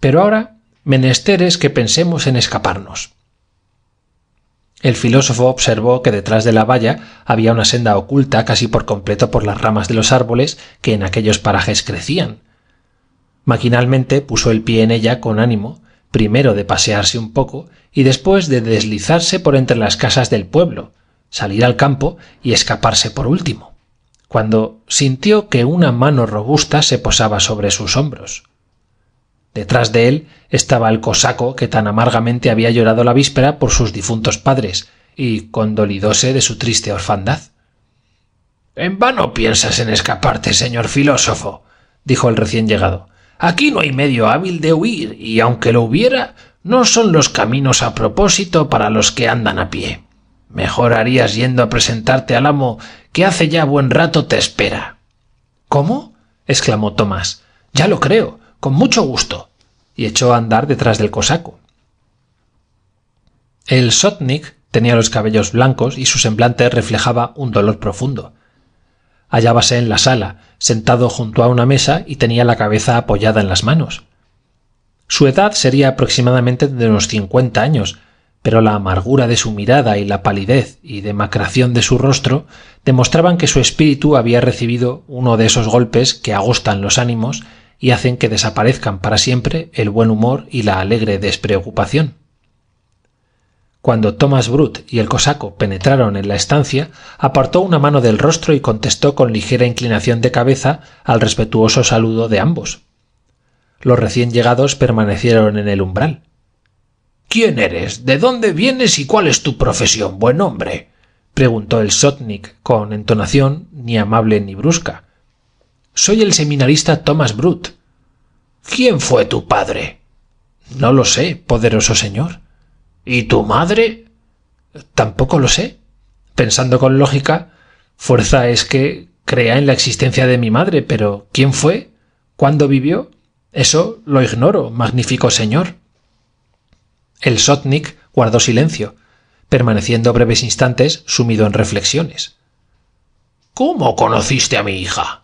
Pero ahora, menester es que pensemos en escaparnos». El filósofo observó que detrás de la valla había una senda oculta casi por completo por las ramas de los árboles que en aquellos parajes crecían. Maquinalmente puso el pie en ella con ánimo, primero de pasearse un poco y después de deslizarse por entre las casas del pueblo, salir al campo y escaparse por último, cuando sintió que una mano robusta se posaba sobre sus hombros. Detrás de él estaba el cosaco que tan amargamente había llorado la víspera por sus difuntos padres y condolidóse de su triste orfandad. «En vano piensas en escaparte, señor filósofo», dijo el recién llegado. «Aquí no hay medio hábil de huir y, aunque lo hubiera, no son los caminos a propósito para los que andan a pie. Mejor harías yendo a presentarte al amo, que hace ya buen rato te espera». «¿Cómo?», exclamó Tomás. «Ya lo creo, con mucho gusto», y echó a andar detrás del cosaco. El sotnik tenía los cabellos blancos y su semblante reflejaba un dolor profundo. Hallábase en la sala, sentado junto a una mesa y tenía la cabeza apoyada en las manos. Su edad sería aproximadamente de unos 50 años, pero la amargura de su mirada y la palidez y demacración de su rostro demostraban que su espíritu había recibido uno de esos golpes que agostan los ánimos y hacen que desaparezcan para siempre el buen humor y la alegre despreocupación. Cuando Thomas Brut y el cosaco penetraron en la estancia, apartó una mano del rostro y contestó con ligera inclinación de cabeza al respetuoso saludo de ambos. Los recién llegados permanecieron en el umbral. «¿Quién eres? ¿De dónde vienes y cuál es tu profesión, buen hombre?», preguntó el sotnik con entonación ni amable ni brusca. «Soy el seminarista Thomas Brut». «¿Quién fue tu padre?». «No lo sé, poderoso señor». «¿Y tu madre?». «Tampoco lo sé. Pensando con lógica, fuerza es que crea en la existencia de mi madre, pero ¿quién fue? ¿Cuándo vivió? Eso lo ignoro, magnífico señor». El sotnik guardó silencio, permaneciendo breves instantes sumido en reflexiones. «¿Cómo conociste a mi hija?».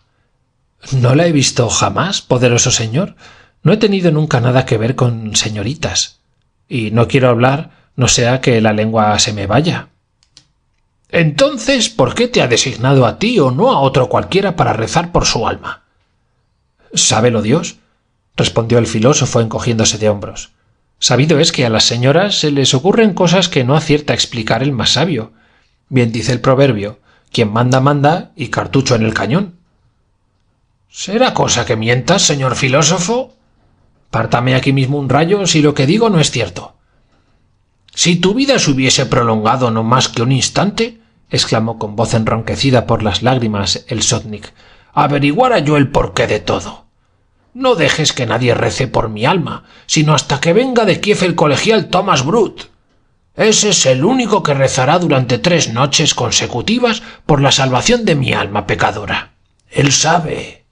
«No la he visto jamás, poderoso señor. No he tenido nunca nada que ver con señoritas. Y no quiero hablar, no sea que la lengua se me vaya». Entonces, ¿por qué te ha designado a ti o no a otro cualquiera para rezar por su alma? —Sábelo Dios —respondió el filósofo encogiéndose de hombros—. Sabido es que a las señoras se les ocurren cosas que no acierta a explicar el más sabio. Bien dice el proverbio: quien manda, manda y cartucho en el cañón. —¿Será cosa que mientas, señor filósofo? Pártame aquí mismo un rayo si lo que digo no es cierto. —Si tu vida se hubiese prolongado no más que un instante —exclamó con voz enronquecida por las lágrimas el sotnik—, averiguara yo el porqué de todo. No dejes que nadie rece por mi alma, sino hasta que venga de Kiev el colegial Thomas Brut. Ese es el único que rezará durante 3 noches consecutivas por la salvación de mi alma pecadora. Él sabe.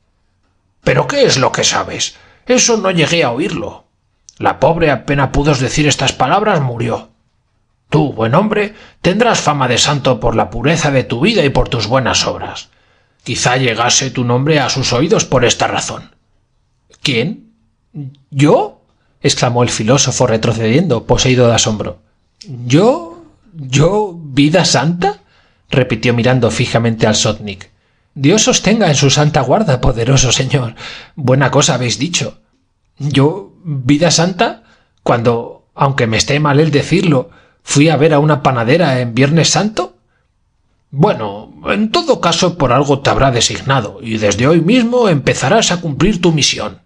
¿Pero qué es lo que sabes? Eso no llegué a oírlo. La pobre, apenas pudo decir estas palabras, murió. Tú, buen hombre, tendrás fama de santo por la pureza de tu vida y por tus buenas obras. Quizá llegase tu nombre a sus oídos por esta razón. —¿Quién? ¿Yo? —exclamó el filósofo retrocediendo, poseído de asombro. —¿Yo? ¿Vida santa? —repitió mirando fijamente al sotnik. —Dios os tenga en su santa guarda, poderoso señor. Buena cosa habéis dicho. ¿Yo, vida santa? Cuando, aunque me esté mal el decirlo, fui a ver a una panadera en Viernes Santo. Bueno, en todo caso por algo te habrá designado, y desde hoy mismo empezarás a cumplir tu misión.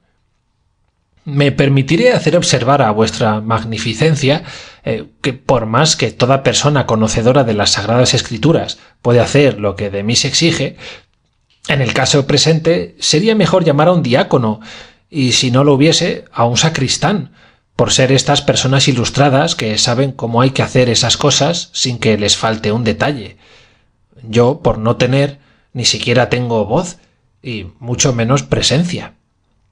Me permitiré hacer observar a vuestra magnificencia que por más que toda persona conocedora de las Sagradas Escrituras puede hacer lo que de mí se exige, en el caso presente sería mejor llamar a un diácono, y si no lo hubiese, a un sacristán, por ser estas personas ilustradas que saben cómo hay que hacer esas cosas sin que les falte un detalle. Yo, por no tener, ni siquiera tengo voz, y mucho menos presencia.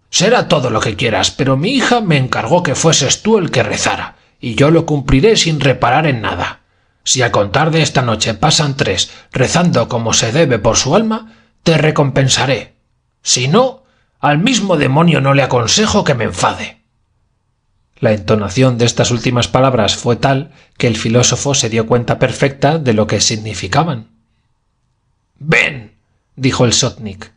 Será todo lo que quieras, pero mi hija me encargó que fueses tú el que rezara, y yo lo cumpliré sin reparar en nada. Si a contar de esta noche pasan 3 rezando como se debe por su alma, te recompensaré. Si no, al mismo demonio no le aconsejo que me enfade. La entonación de estas últimas palabras fue tal que el filósofo se dio cuenta perfecta de lo que significaban. —Ven —dijo el sotnik.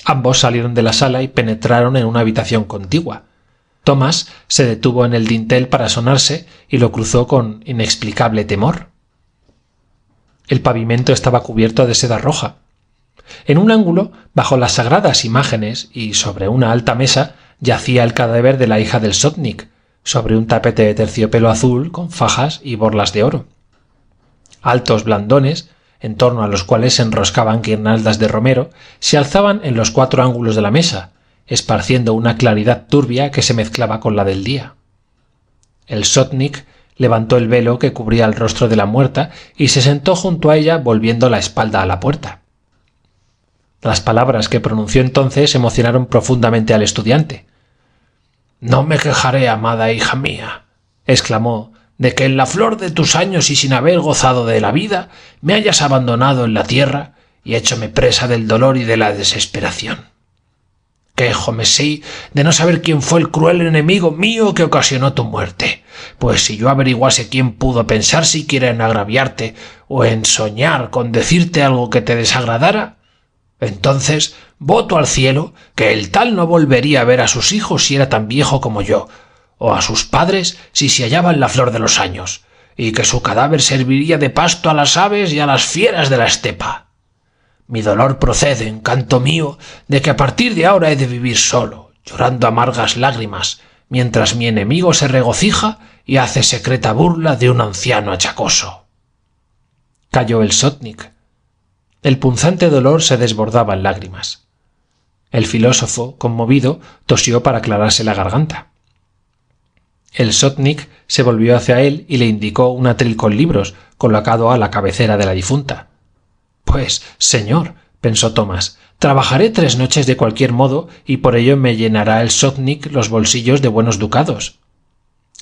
Ambos salieron de la sala y penetraron en una habitación contigua. Tomás se detuvo en el dintel para asonarse y lo cruzó con inexplicable temor. El pavimento estaba cubierto de seda roja. En un ángulo, bajo las sagradas imágenes y sobre una alta mesa, yacía el cadáver de la hija del sotnik, sobre un tapete de terciopelo azul con fajas y borlas de oro. Altos blandones, en torno a los cuales se enroscaban guirnaldas de romero, se alzaban en los 4 ángulos de la mesa, esparciendo una claridad turbia que se mezclaba con la del día. El sotnik levantó el velo que cubría el rostro de la muerta y se sentó junto a ella volviendo la espalda a la puerta. Las palabras que pronunció entonces emocionaron profundamente al estudiante. «No me quejaré, amada hija mía», exclamó, «de que en la flor de tus años y sin haber gozado de la vida me hayas abandonado en la tierra y héchome presa del dolor y de la desesperación. Quéjome, sí, de no saber quién fue el cruel enemigo mío que ocasionó tu muerte, pues si yo averiguase quién pudo pensar siquiera en agraviarte o en soñar con decirte algo que te desagradara, entonces voto al cielo que el tal no volvería a ver a sus hijos si era tan viejo como yo, o a sus padres si se hallaba en la flor de los años, y que su cadáver serviría de pasto a las aves y a las fieras de la estepa. Mi dolor procede, encanto mío, de que a partir de ahora he de vivir solo, llorando amargas lágrimas, mientras mi enemigo se regocija y hace secreta burla de un anciano achacoso». Calló el sotnik. El punzante dolor se desbordaba en lágrimas. El filósofo, conmovido, tosió para aclararse la garganta. El sotnik se volvió hacia él y le indicó un atril con libros, colocado a la cabecera de la difunta. «Pues, señor», pensó Tomás, «trabajaré 3 noches de cualquier modo y por ello me llenará el sotnik los bolsillos de buenos ducados».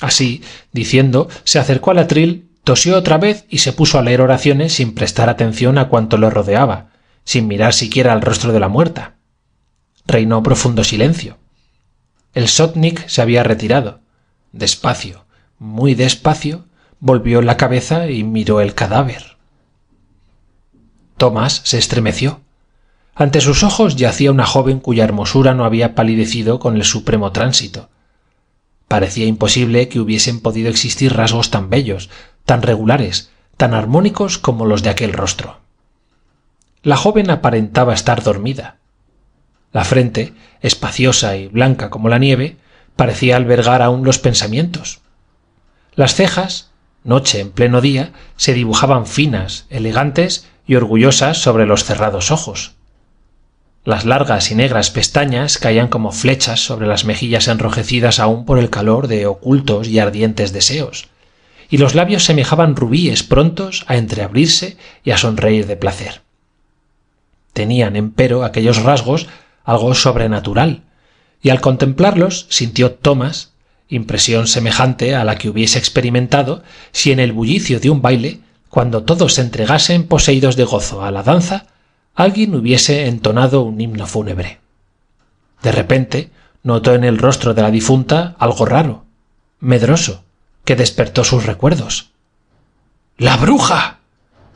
Así, diciendo, se acercó al atril, tosió otra vez y se puso a leer oraciones sin prestar atención a cuanto lo rodeaba, sin mirar siquiera al rostro de la muerta. Reinó profundo silencio. El sotnik se había retirado. Despacio, muy despacio, volvió la cabeza y miró el cadáver. Tomás se estremeció. Ante sus ojos yacía una joven cuya hermosura no había palidecido con el supremo tránsito. Parecía imposible que hubiesen podido existir rasgos tan bellos, tan regulares, tan armónicos como los de aquel rostro. La joven aparentaba estar dormida. La frente, espaciosa y blanca como la nieve, parecía albergar aún los pensamientos. Las cejas, noche en pleno día, se dibujaban finas, elegantes y orgullosas sobre los cerrados ojos. Las largas y negras pestañas caían como flechas sobre las mejillas enrojecidas aún por el calor de ocultos y ardientes deseos, y los labios semejaban rubíes prontos a entreabrirse y a sonreír de placer. Tenían, empero, aquellos rasgos algo sobrenatural, y al contemplarlos sintió Tomás impresión semejante a la que hubiese experimentado si en el bullicio de un baile, cuando todos se entregasen poseídos de gozo a la danza, alguien hubiese entonado un himno fúnebre. De repente notó en el rostro de la difunta algo raro, medroso, que despertó sus recuerdos. ¡La bruja!,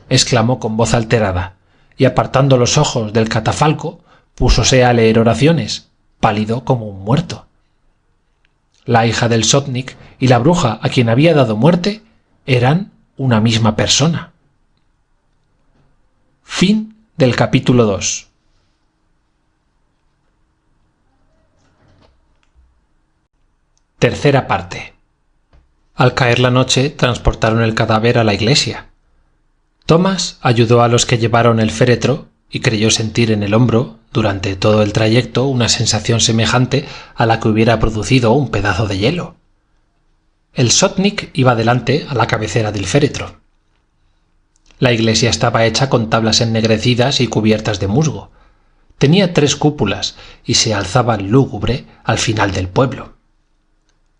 exclamó con voz alterada, y apartando los ojos del catafalco, púsose a leer oraciones, pálido como un muerto. La hija del sotnik y la bruja a quien había dado muerte eran una misma persona. Fin del capítulo 2. Tercera parte. Al caer la noche transportaron el cadáver a la iglesia. Tomás ayudó a los que llevaron el féretro y creyó sentir en el hombro, durante todo el trayecto, una sensación semejante a la que hubiera producido un pedazo de hielo. El sotnik iba delante a la cabecera del féretro. La iglesia estaba hecha con tablas ennegrecidas y cubiertas de musgo. Tenía 3 cúpulas y se alzaba lúgubre al final del pueblo.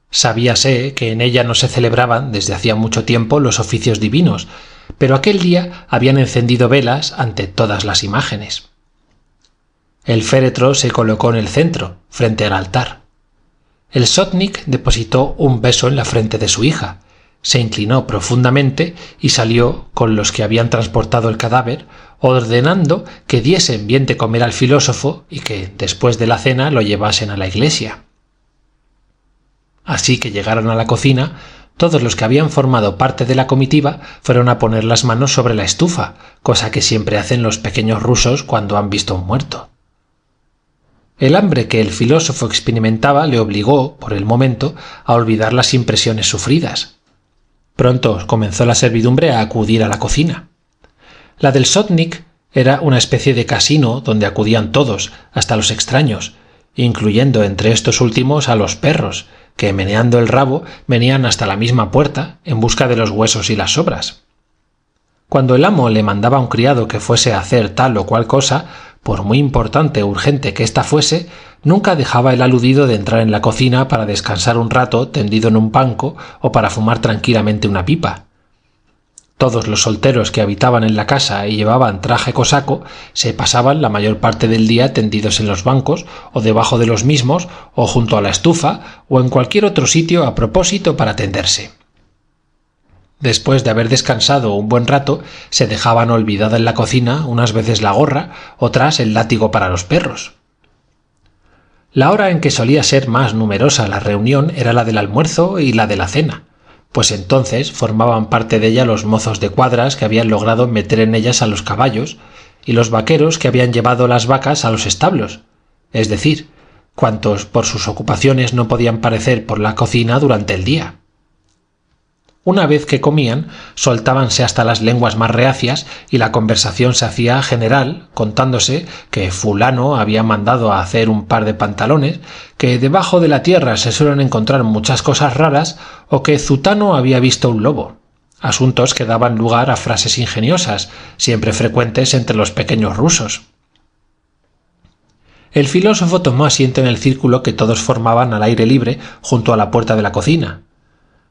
Sabíase que en ella no se celebraban desde hacía mucho tiempo los oficios divinos, pero aquel día habían encendido velas ante todas las imágenes. El féretro se colocó en el centro, frente al altar. El sotnik depositó un beso en la frente de su hija, se inclinó profundamente y salió con los que habían transportado el cadáver, ordenando que diesen bien de comer al filósofo y que, después de la cena, lo llevasen a la iglesia. Así que llegaron a la cocina, todos los que habían formado parte de la comitiva fueron a poner las manos sobre la estufa, cosa que siempre hacen los pequeños rusos cuando han visto un muerto. El hambre que el filósofo experimentaba le obligó, por el momento, a olvidar las impresiones sufridas. Pronto comenzó la servidumbre a acudir a la cocina. La del sotnik era una especie de casino donde acudían todos, hasta los extraños, incluyendo entre estos últimos a los perros, que meneando el rabo venían hasta la misma puerta en busca de los huesos y las sobras. Cuando el amo le mandaba a un criado que fuese a hacer tal o cual cosa, por muy importante o urgente que ésta fuese, nunca dejaba el aludido de entrar en la cocina para descansar un rato tendido en un banco o para fumar tranquilamente una pipa. Todos los solteros que habitaban en la casa y llevaban traje cosaco se pasaban la mayor parte del día tendidos en los bancos o debajo de los mismos o junto a la estufa o en cualquier otro sitio a propósito para tenderse. Después de haber descansado un buen rato, se dejaban olvidada en la cocina unas veces la gorra, otras el látigo para los perros. La hora en que solía ser más numerosa la reunión era la del almuerzo y la de la cena, pues entonces formaban parte de ella los mozos de cuadras que habían logrado meter en ellas a los caballos y los vaqueros que habían llevado las vacas a los establos, es decir, cuantos por sus ocupaciones no podían parecer por la cocina durante el día. Una vez que comían, soltábanse hasta las lenguas más reacias y la conversación se hacía general, contándose que fulano había mandado a hacer un par de pantalones, que debajo de la tierra se suelen encontrar muchas cosas raras o que zutano había visto un lobo, asuntos que daban lugar a frases ingeniosas, siempre frecuentes entre los pequeños rusos. El filósofo tomó asiento en el círculo que todos formaban al aire libre junto a la puerta de la cocina.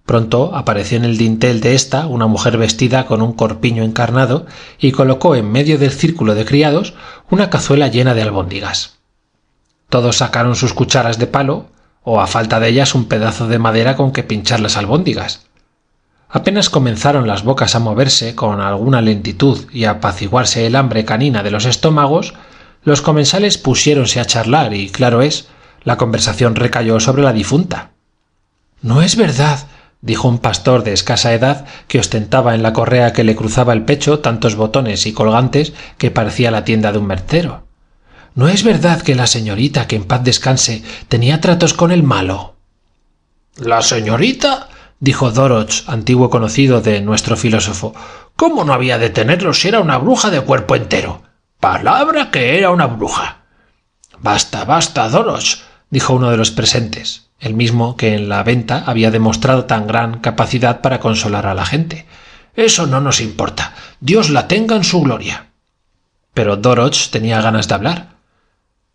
Pronto apareció en el dintel de ésta una mujer vestida con un corpiño encarnado y colocó en medio del círculo de criados una cazuela llena de albóndigas. Todos sacaron sus cucharas de palo o, a falta de ellas, un pedazo de madera con que pinchar las albóndigas. Apenas comenzaron las bocas a moverse con alguna lentitud y a apaciguarse el hambre canina de los estómagos, los comensales pusiéronse a charlar y, claro es, la conversación recayó sobre la difunta. «No es verdad», dijo un pastor de escasa edad que ostentaba en la correa que le cruzaba el pecho tantos botones y colgantes que parecía la tienda de un mercero. «¿No es verdad que la señorita, que en paz descanse, tenía tratos con el malo?» «¿La señorita?», dijo Doroch, antiguo conocido de nuestro filósofo. «¿Cómo no había de tenerlo si era una bruja de cuerpo entero? Palabra que era una bruja». «Basta, basta, Doroch», dijo uno de los presentes, el mismo que en la venta había demostrado tan gran capacidad para consolar a la gente. «Eso no nos importa. Dios la tenga en su gloria». Pero Doroch tenía ganas de hablar.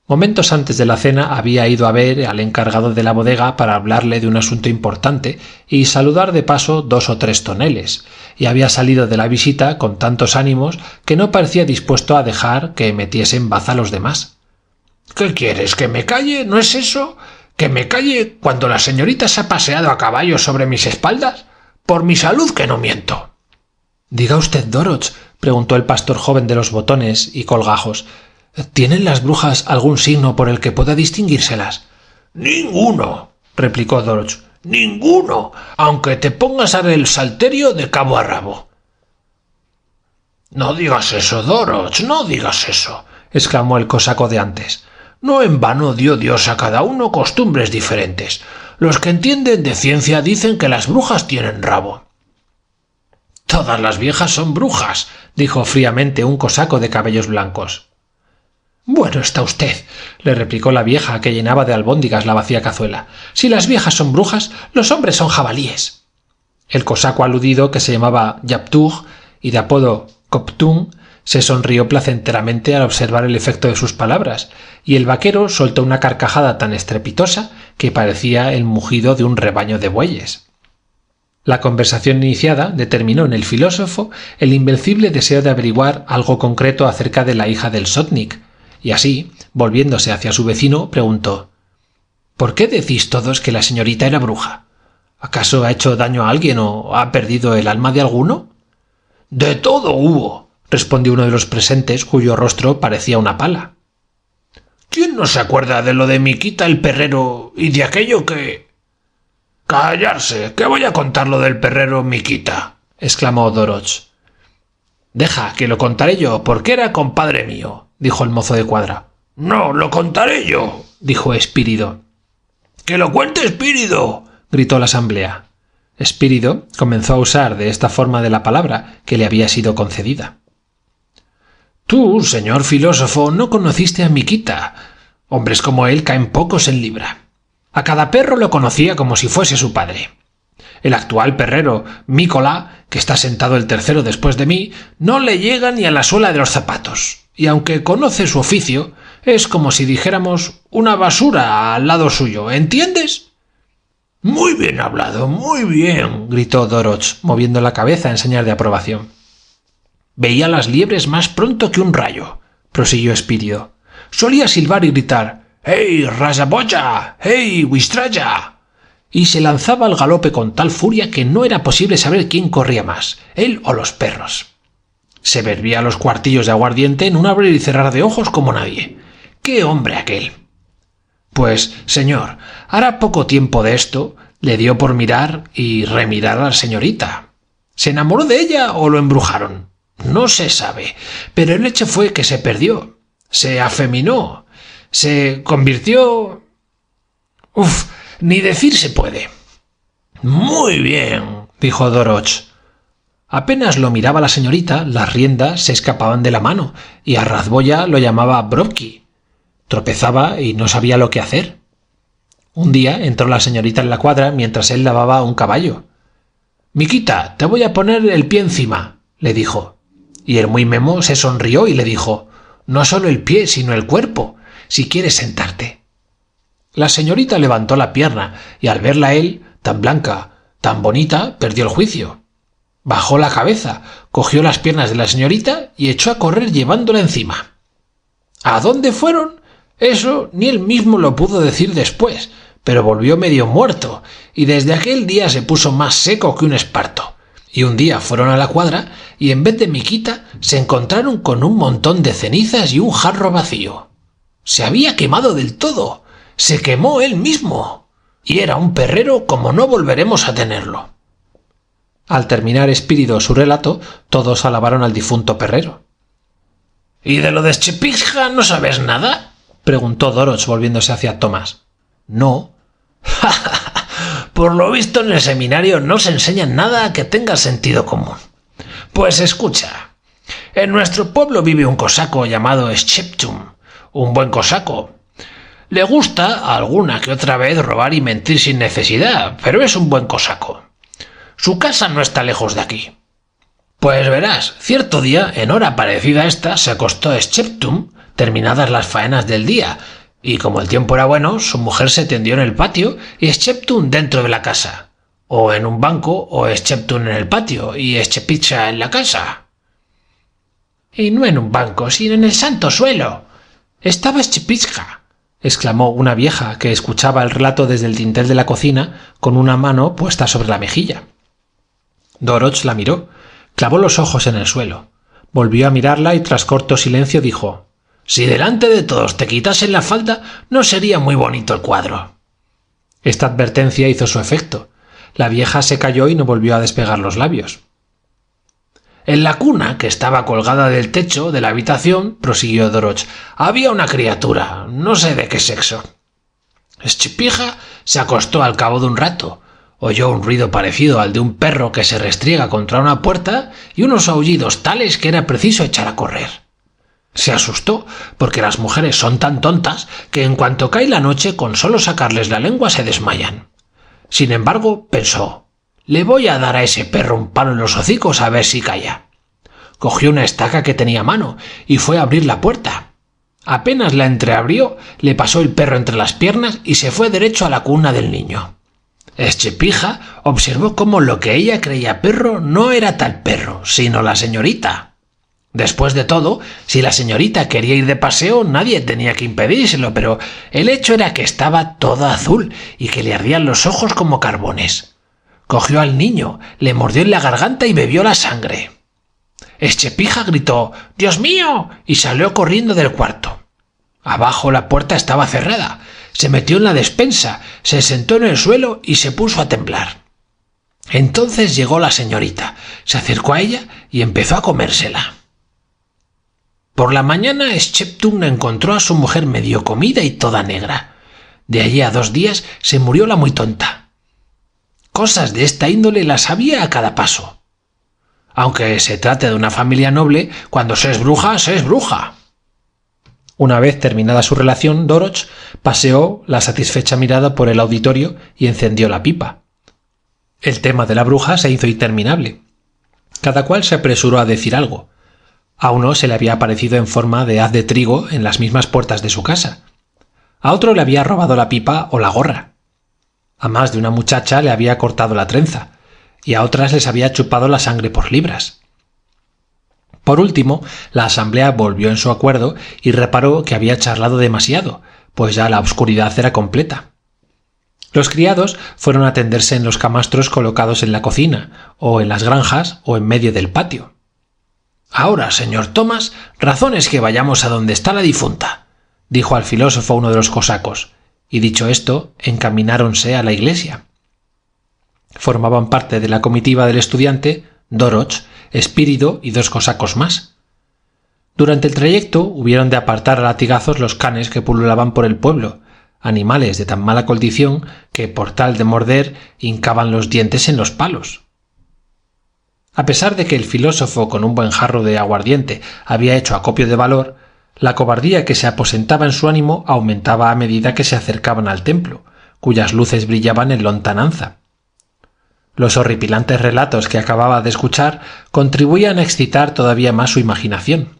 Momentos antes de la cena había ido a ver al encargado de la bodega para hablarle de un asunto importante y saludar de paso 2 o 3 toneles, y había salido de la visita con tantos ánimos que no parecía dispuesto a dejar que metiesen baza a los demás. «¿Qué quieres? ¿Que me calle? ¿No es eso? ¿Que me calle cuando la señorita se ha paseado a caballo sobre mis espaldas? Por mi salud que no miento». «Diga usted, Doroch», preguntó el pastor joven de los botones y colgajos, ¿tienen las brujas algún signo por el que pueda distinguírselas? «Ninguno», replicó Doroch, «ninguno, aunque te pongas a el salterio de cabo a rabo». «No digas eso, Doroch, no digas eso», exclamó el cosaco de antes. «No en vano dio Dios a cada uno costumbres diferentes. Los que entienden de ciencia dicen que las brujas tienen rabo». «Todas las viejas son brujas», dijo fríamente un cosaco de cabellos blancos. «Bueno está usted», le replicó la vieja que llenaba de albóndigas la vacía cazuela. «Si las viejas son brujas, los hombres son jabalíes». El cosaco aludido, que se llamaba Yaptug y de apodo Koptun, se sonrió placenteramente al observar el efecto de sus palabras, y el vaquero soltó una carcajada tan estrepitosa que parecía el mugido de un rebaño de bueyes. La conversación iniciada determinó en el filósofo el invencible deseo de averiguar algo concreto acerca de la hija del sotnik, y así, volviéndose hacia su vecino, preguntó: «¿Por qué decís todos que la señorita era bruja? ¿Acaso ha hecho daño a alguien o ha perdido el alma de alguno?» «De todo hubo», respondió uno de los presentes, cuyo rostro parecía una pala. «¿Quién no se acuerda de lo de Miquita el perrero y de aquello que...?» «Callarse, que voy a contar lo del perrero Miquita», exclamó Doroch. «Deja, que lo contaré yo, porque era compadre mío», dijo el mozo de cuadra. «No, lo contaré yo», dijo Espírido. «Que lo cuente Espírido», gritó la asamblea. Espírido comenzó a usar de esta forma de la palabra que le había sido concedida. «Tú, señor filósofo, no conociste a Miquita. Hombres como él caen pocos en libra. A cada perro lo conocía como si fuese su padre. El actual perrero, Mícola, que está sentado el tercero después de mí, no le llega ni a la suela de los zapatos, y aunque conoce su oficio, es como si dijéramos una basura al lado suyo, ¿entiendes?» «Muy bien hablado, muy bien», gritó Doroch, moviendo la cabeza en señal de aprobación. «Veía las liebres más pronto que un rayo», prosiguió Espírido. «Solía silbar y gritar: ¡Hey, Rajaboya! ¡Hey, Wistraya!» y se lanzaba al galope con tal furia que no era posible saber quién corría más, él o los perros. Se bebía los cuartillos de aguardiente en un abrir y cerrar de ojos como nadie. ¡Qué hombre aquel! Pues, señor, hará poco tiempo de esto, le dio por mirar y remirar a la señorita. ¿Se enamoró de ella o lo embrujaron? No se sabe, pero el hecho fue que se perdió, se afeminó, se convirtió... ¡Uf! Ni decir se puede. «Muy bien», dijo Doroch. Apenas lo miraba la señorita, las riendas se escapaban de la mano, y a Razboya lo llamaba Brovki. Tropezaba y no sabía lo que hacer. Un día entró la señorita en la cuadra mientras él lavaba un caballo. «Miquita, te voy a poner el pie encima», le dijo. Y el muy memo se sonrió y le dijo: «No solo el pie, sino el cuerpo, si quieres sentarte». La señorita levantó la pierna y al verla él, tan blanca, tan bonita, perdió el juicio. Bajó la cabeza, cogió las piernas de la señorita y echó a correr llevándola encima. ¿A dónde fueron? Eso ni él mismo lo pudo decir después, pero volvió medio muerto y desde aquel día se puso más seco que un esparto. Y un día fueron a la cuadra y en vez de miquita se encontraron con un montón de cenizas y un jarro vacío. Se había quemado del todo. Se quemó él mismo. Y era un perrero como no volveremos a tenerlo. Al terminar Espíritu su relato, todos alabaron al difunto perrero. ¿Y de lo de Chepija no sabes nada?, preguntó Doroch volviéndose hacia Tomás. No. Por lo visto en el seminario no se enseña nada que tenga sentido común. Pues escucha. En nuestro pueblo vive un cosaco llamado Scheptum, un buen cosaco. Le gusta alguna que otra vez robar y mentir sin necesidad, pero es un buen cosaco. Su casa no está lejos de aquí. Pues verás, cierto día, en hora parecida a esta, se acostó Scheptum, terminadas las faenas del día, y como el tiempo era bueno, su mujer se tendió en el patio y Scheptum dentro de la casa, o en un banco, o Scheptum en el patio y Schepija en la casa. Y no en un banco, sino en el santo suelo. Estaba Schepija, exclamó una vieja que escuchaba el relato desde el dintel de la cocina con una mano puesta sobre la mejilla. Doroch la miró, clavó los ojos en el suelo, volvió a mirarla y tras corto silencio dijo: «Si delante de todos te quitasen la falda, no sería muy bonito el cuadro». Esta advertencia hizo su efecto. La vieja se calló y no volvió a despegar los labios. «En la cuna, que estaba colgada del techo de la habitación», prosiguió Doroch, «había una criatura, no sé de qué sexo. Schepija se acostó al cabo de un rato. Oyó un ruido parecido al de un perro que se restriega contra una puerta y unos aullidos tales que era preciso echar a correr. Se asustó, porque las mujeres son tan tontas que en cuanto cae la noche con solo sacarles la lengua se desmayan. Sin embargo, pensó, le voy a dar a ese perro un palo en los hocicos a ver si calla. Cogió una estaca que tenía a mano y fue a abrir la puerta. Apenas la entreabrió, le pasó el perro entre las piernas y se fue derecho a la cuna del niño. Schepija observó cómo lo que ella creía perro no era tal perro, sino la señorita. Después de todo, si la señorita quería ir de paseo, nadie tenía que impedírselo, pero el hecho era que estaba toda azul y que le ardían los ojos como carbones. Cogió al niño, le mordió en la garganta y bebió la sangre. Schepija gritó «¡Dios mío!» y salió corriendo del cuarto. Abajo la puerta estaba cerrada. Se metió en la despensa, se sentó en el suelo y se puso a temblar. Entonces llegó la señorita, se acercó a ella y empezó a comérsela. Por la mañana Scheptum encontró a su mujer medio comida y toda negra. De allí a 2 días se murió la muy tonta. Cosas de esta índole las había a cada paso. Aunque se trate de una familia noble, cuando se es bruja, se es bruja. Una vez terminada su relación, Doroch paseó la satisfecha mirada por el auditorio y encendió la pipa. El tema de la bruja se hizo interminable. Cada cual se apresuró a decir algo. A uno se le había aparecido en forma de haz de trigo en las mismas puertas de su casa. A otro le había robado la pipa o la gorra. A más de una muchacha le había cortado la trenza, y a otras les había chupado la sangre por libras. Por último, la asamblea volvió en su acuerdo y reparó que había charlado demasiado, pues ya la oscuridad era completa. Los criados fueron a tenderse en los camastros colocados en la cocina, o en las granjas, o en medio del patio. «Ahora, señor Tomás, razón es que vayamos a donde está la difunta», dijo al filósofo uno de los cosacos, y dicho esto, encamináronse a la iglesia. Formaban parte de la comitiva del estudiante Doroch, Espíritu y 2 cosacos más. Durante el trayecto hubieron de apartar a latigazos los canes que pululaban por el pueblo, animales de tan mala condición que por tal de morder hincaban los dientes en los palos. A pesar de que el filósofo con un buen jarro de aguardiente había hecho acopio de valor, la cobardía que se aposentaba en su ánimo aumentaba a medida que se acercaban al templo, cuyas luces brillaban en lontananza. Los horripilantes relatos que acababa de escuchar contribuían a excitar todavía más su imaginación.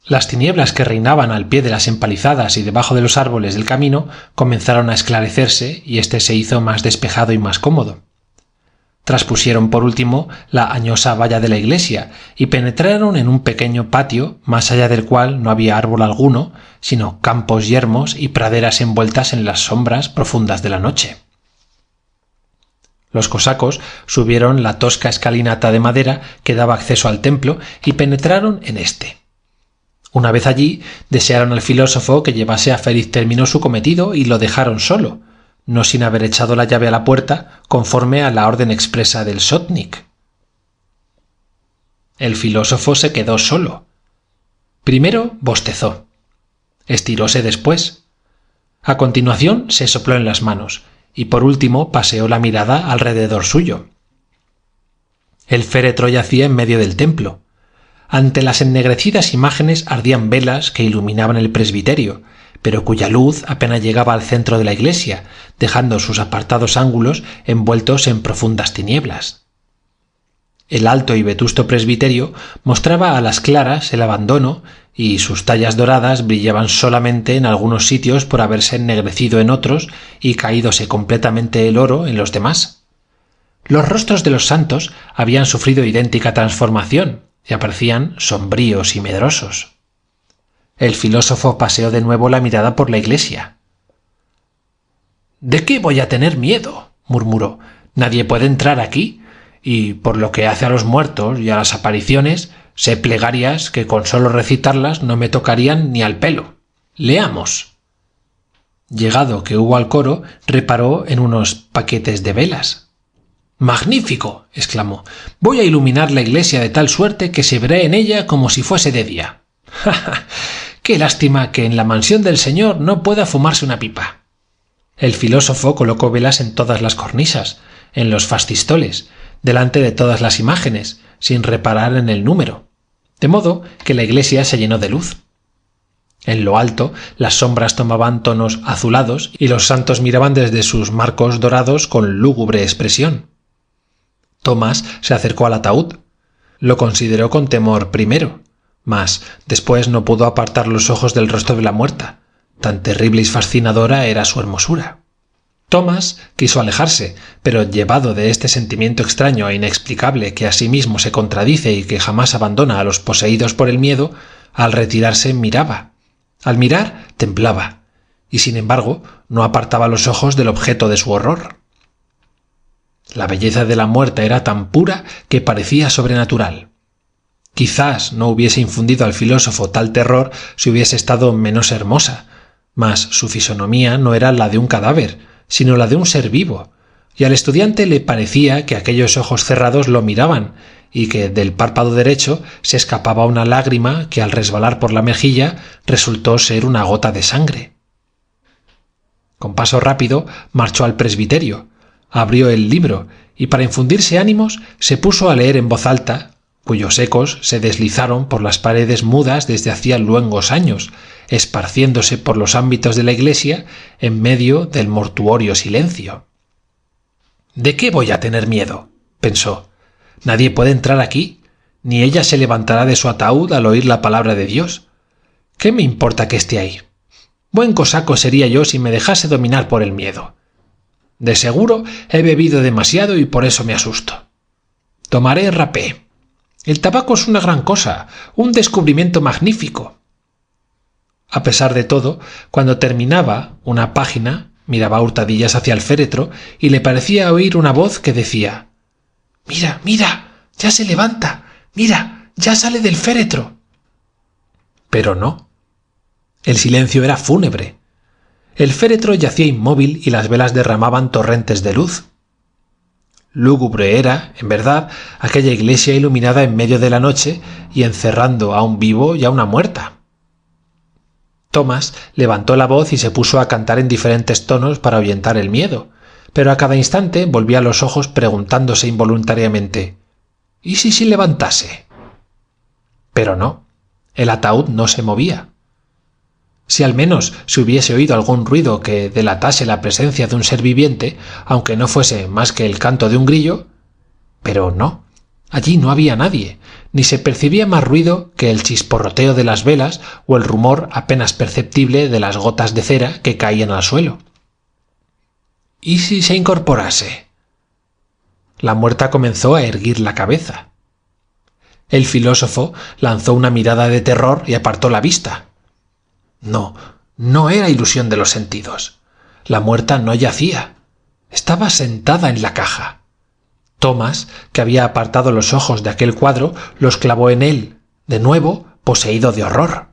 Las tinieblas que reinaban al pie de las empalizadas y debajo de los árboles del camino comenzaron a esclarecerse y éste se hizo más despejado y más cómodo. Traspusieron por último la añosa valla de la iglesia y penetraron en un pequeño patio más allá del cual no había árbol alguno, sino campos yermos y praderas envueltas en las sombras profundas de la noche. Los cosacos subieron la tosca escalinata de madera que daba acceso al templo y penetraron en éste. Una vez allí, desearon al filósofo que llevase a feliz término su cometido y lo dejaron solo, no sin haber echado la llave a la puerta conforme a la orden expresa del sotnik. El filósofo se quedó solo. Primero bostezó. Estiróse después. A continuación se sopló en las manos y por último paseó la mirada alrededor suyo. El féretro yacía en medio del templo. Ante las ennegrecidas imágenes ardían velas que iluminaban el presbiterio, pero cuya luz apenas llegaba al centro de la iglesia, dejando sus apartados ángulos envueltos en profundas tinieblas. El alto y vetusto presbiterio mostraba a las claras el abandono y sus tallas doradas brillaban solamente en algunos sitios por haberse ennegrecido en otros y caídose completamente el oro en los demás. Los rostros de los santos habían sufrido idéntica transformación y aparecían sombríos y medrosos. El filósofo paseó de nuevo la mirada por la iglesia. «¿De qué voy a tener miedo?», murmuró. «Nadie puede entrar aquí, y por lo que hace a los muertos y a las apariciones, sé plegarias que con solo recitarlas no me tocarían ni al pelo. Leamos». Llegado que hubo al coro, reparó en unos paquetes de velas. «¡Magnífico!», exclamó. «Voy a iluminar la iglesia de tal suerte que se verá en ella como si fuese de día. ¡Ja, ja! ¡Qué lástima que en la mansión del Señor no pueda fumarse una pipa!». El filósofo colocó velas en todas las cornisas, en los fascistoles, delante de todas las imágenes, sin reparar en el número, de modo que la iglesia se llenó de luz. En lo alto, las sombras tomaban tonos azulados y los santos miraban desde sus marcos dorados con lúgubre expresión. Tomás se acercó al ataúd. Lo consideró con temor primero, mas después no pudo apartar los ojos del rostro de la muerta. Tan terrible y fascinadora era su hermosura. Tomás quiso alejarse, pero llevado de este sentimiento extraño e inexplicable que a sí mismo se contradice y que jamás abandona a los poseídos por el miedo, al retirarse miraba. Al mirar temblaba, y sin embargo no apartaba los ojos del objeto de su horror. La belleza de la muerta era tan pura que parecía sobrenatural. Quizás no hubiese infundido al filósofo tal terror si hubiese estado menos hermosa, mas su fisonomía no era la de un cadáver, sino la de un ser vivo, y al estudiante le parecía que aquellos ojos cerrados lo miraban y que del párpado derecho se escapaba una lágrima que al resbalar por la mejilla resultó ser una gota de sangre. Con paso rápido marchó al presbiterio, abrió el libro y para infundirse ánimos se puso a leer en voz alta, cuyos ecos se deslizaron por las paredes mudas desde hacía luengos años, esparciéndose por los ámbitos de la iglesia en medio del mortuorio silencio. «¿De qué voy a tener miedo?», pensó. «Nadie puede entrar aquí, ni ella se levantará de su ataúd al oír la palabra de Dios. ¿Qué me importa que esté ahí? Buen cosaco sería yo si me dejase dominar por el miedo. De seguro he bebido demasiado y por eso me asusto. Tomaré rapé. El tabaco es una gran cosa, un descubrimiento magnífico». A pesar de todo, cuando terminaba una página, miraba a hurtadillas hacia el féretro y le parecía oír una voz que decía: «¡Mira, mira! ¡Ya se levanta! ¡Mira! ¡Ya sale del féretro!». Pero no. El silencio era fúnebre. El féretro yacía inmóvil y las velas derramaban torrentes de luz. Lúgubre era, en verdad, aquella iglesia iluminada en medio de la noche y encerrando a un vivo y a una muerta. Tomás levantó la voz y se puso a cantar en diferentes tonos para ahuyentar el miedo, pero a cada instante volvía los ojos preguntándose involuntariamente: ¿y si levantase? Pero no, el ataúd no se movía. Si al menos se hubiese oído algún ruido que delatase la presencia de un ser viviente, aunque no fuese más que el canto de un grillo, pero no, allí no había nadie, ni se percibía más ruido que el chisporroteo de las velas o el rumor apenas perceptible de las gotas de cera que caían al suelo. ¿Y si se incorporase? La muerta comenzó a erguir la cabeza. El filósofo lanzó una mirada de terror y apartó la vista. No, no era ilusión de los sentidos. La muerta no yacía. Estaba sentada en la caja. Tomás, que había apartado los ojos de aquel cuadro, los clavó en él, de nuevo, poseído de horror.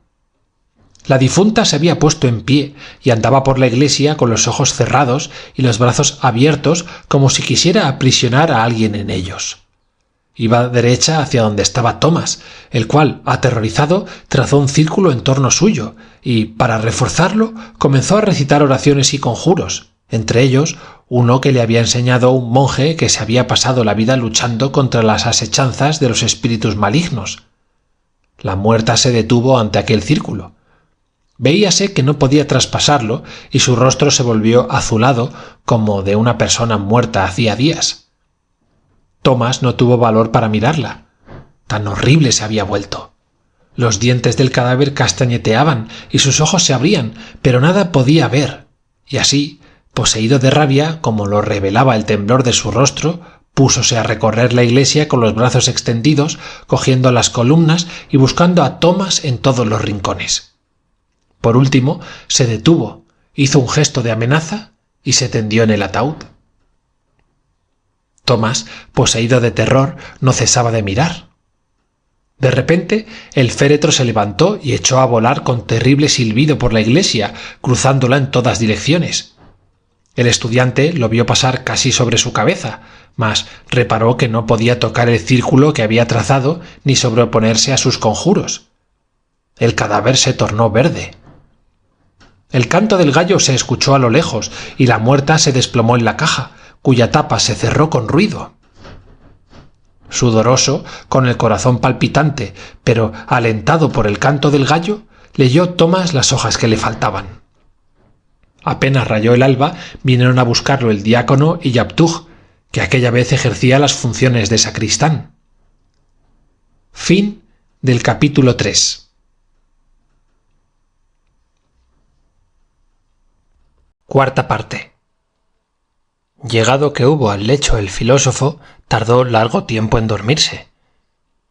La difunta se había puesto en pie y andaba por la iglesia con los ojos cerrados y los brazos abiertos como si quisiera aprisionar a alguien en ellos. Iba derecha hacia donde estaba Tomás, el cual, aterrorizado, trazó un círculo en torno suyo y, para reforzarlo, comenzó a recitar oraciones y conjuros, entre ellos uno que le había enseñado un monje que se había pasado la vida luchando contra las asechanzas de los espíritus malignos. La muerta se detuvo ante aquel círculo. Veíase que no podía traspasarlo y su rostro se volvió azulado como de una persona muerta hacía días. Tomás no tuvo valor para mirarla. Tan horrible se había vuelto. Los dientes del cadáver castañeteaban y sus ojos se abrían, pero nada podía ver, y así, poseído de rabia, como lo revelaba el temblor de su rostro, púsose a recorrer la iglesia con los brazos extendidos, cogiendo las columnas y buscando a Tomás en todos los rincones. Por último, se detuvo, hizo un gesto de amenaza y se tendió en el ataúd. Tomás, poseído de terror, no cesaba de mirar. De repente, el féretro se levantó y echó a volar con terrible silbido por la iglesia, cruzándola en todas direcciones. El estudiante lo vio pasar casi sobre su cabeza, mas reparó que no podía tocar el círculo que había trazado ni sobreponerse a sus conjuros. El cadáver se tornó verde. El canto del gallo se escuchó a lo lejos y la muerta se desplomó en la caja, cuya tapa se cerró con ruido. Sudoroso, con el corazón palpitante, pero alentado por el canto del gallo, leyó Tomás las hojas que le faltaban. Apenas rayó el alba, vinieron a buscarlo el diácono y Yaptúj, que aquella vez ejercía las funciones de sacristán. Fin del capítulo 3. Cuarta parte. Llegado que hubo al lecho el filósofo, tardó largo tiempo en dormirse.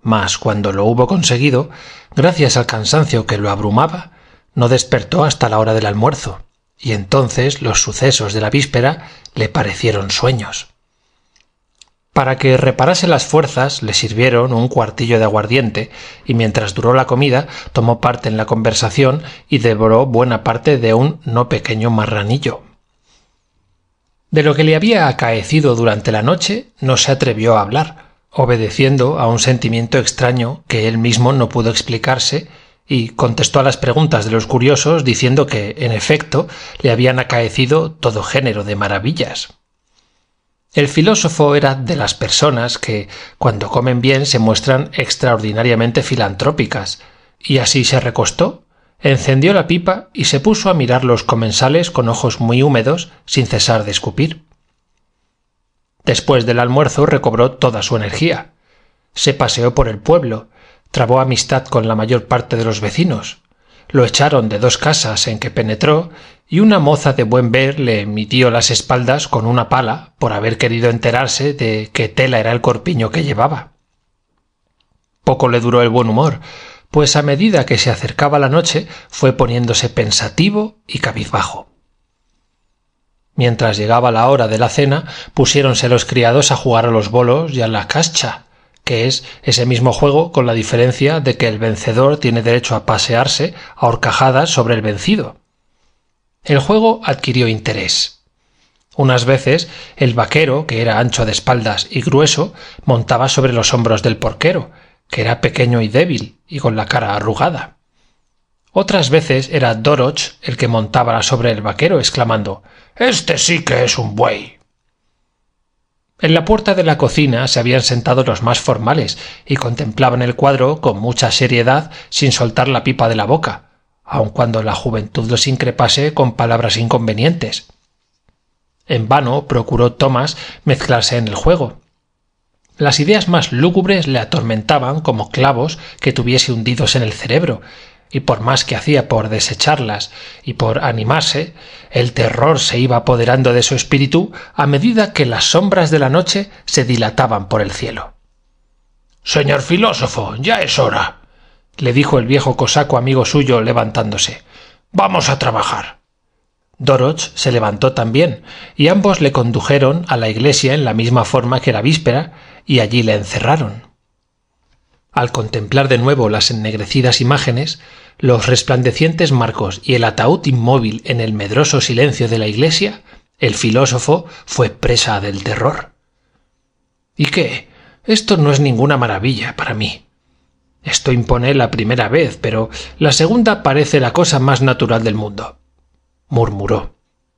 Mas cuando lo hubo conseguido, gracias al cansancio que lo abrumaba, no despertó hasta la hora del almuerzo, y entonces los sucesos de la víspera le parecieron sueños. Para que reparase las fuerzas le sirvieron un cuartillo de aguardiente, y mientras duró la comida tomó parte en la conversación y devoró buena parte de un no pequeño marranillo. De lo que le había acaecido durante la noche no se atrevió a hablar, obedeciendo a un sentimiento extraño que él mismo no pudo explicarse, y contestó a las preguntas de los curiosos diciendo que, en efecto, le habían acaecido todo género de maravillas. El filósofo era de las personas que, cuando comen bien, se muestran extraordinariamente filantrópicas, y así se recostó, encendió la pipa y se puso a mirar los comensales con ojos muy húmedos sin cesar de escupir. Después del almuerzo recobró toda su energía. Se paseó por el pueblo, trabó amistad con la mayor parte de los vecinos, lo echaron de 2 casas en que penetró y una moza de buen ver le midió las espaldas con una pala por haber querido enterarse de qué tela era el corpiño que llevaba. Poco le duró el buen humor, pues a medida que se acercaba la noche fue poniéndose pensativo y cabizbajo. Mientras llegaba la hora de la cena, pusiéronse los criados a jugar a los bolos y a la cascha, que es ese mismo juego con la diferencia de que el vencedor tiene derecho a pasearse a horcajadas sobre el vencido. El juego adquirió interés. Unas veces el vaquero, que era ancho de espaldas y grueso, montaba sobre los hombros del porquero, que era pequeño y débil y con la cara arrugada. Otras veces era Doroch el que montaba sobre el vaquero, exclamando «¡Este sí que es un buey!». En la puerta de la cocina se habían sentado los más formales y contemplaban el cuadro con mucha seriedad sin soltar la pipa de la boca, aun cuando la juventud los increpase con palabras inconvenientes. En vano procuró Tomás mezclarse en el juego. Las ideas más lúgubres le atormentaban como clavos que tuviese hundidos en el cerebro, y por más que hacía por desecharlas y por animarse, el terror se iba apoderando de su espíritu a medida que las sombras de la noche se dilataban por el cielo. «Señor filósofo, ya es hora», le dijo el viejo cosaco amigo suyo levantándose. «Vamos a trabajar». Doroth se levantó también, y ambos le condujeron a la iglesia en la misma forma que la víspera, y allí le encerraron. Al contemplar de nuevo las ennegrecidas imágenes, los resplandecientes marcos y el ataúd inmóvil en el medroso silencio de la iglesia, el filósofo fue presa del terror. ¿Y qué? Esto no es ninguna maravilla para mí. Esto impone la primera vez, pero la segunda parece la cosa más natural del mundo, murmuró,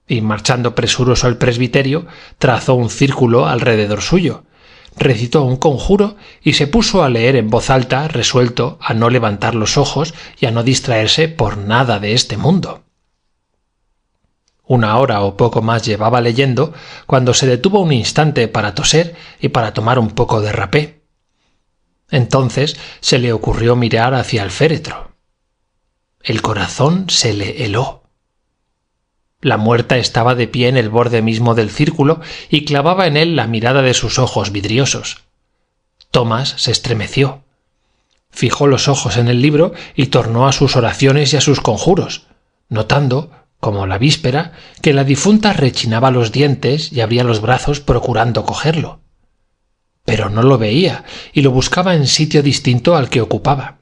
y marchando presuroso al presbiterio, trazó un círculo alrededor suyo, recitó un conjuro y se puso a leer en voz alta, resuelto a no levantar los ojos y a no distraerse por nada de este mundo. Una hora o poco más llevaba leyendo, cuando se detuvo un instante para toser y para tomar un poco de rapé. Entonces se le ocurrió mirar hacia el féretro. El corazón se le heló. La muerta estaba de pie en el borde mismo del círculo y clavaba en él la mirada de sus ojos vidriosos. Tomás se estremeció. Fijó los ojos en el libro y tornó a sus oraciones y a sus conjuros, notando, como la víspera, que la difunta rechinaba los dientes y abría los brazos procurando cogerlo. Pero no lo veía y lo buscaba en sitio distinto al que ocupaba.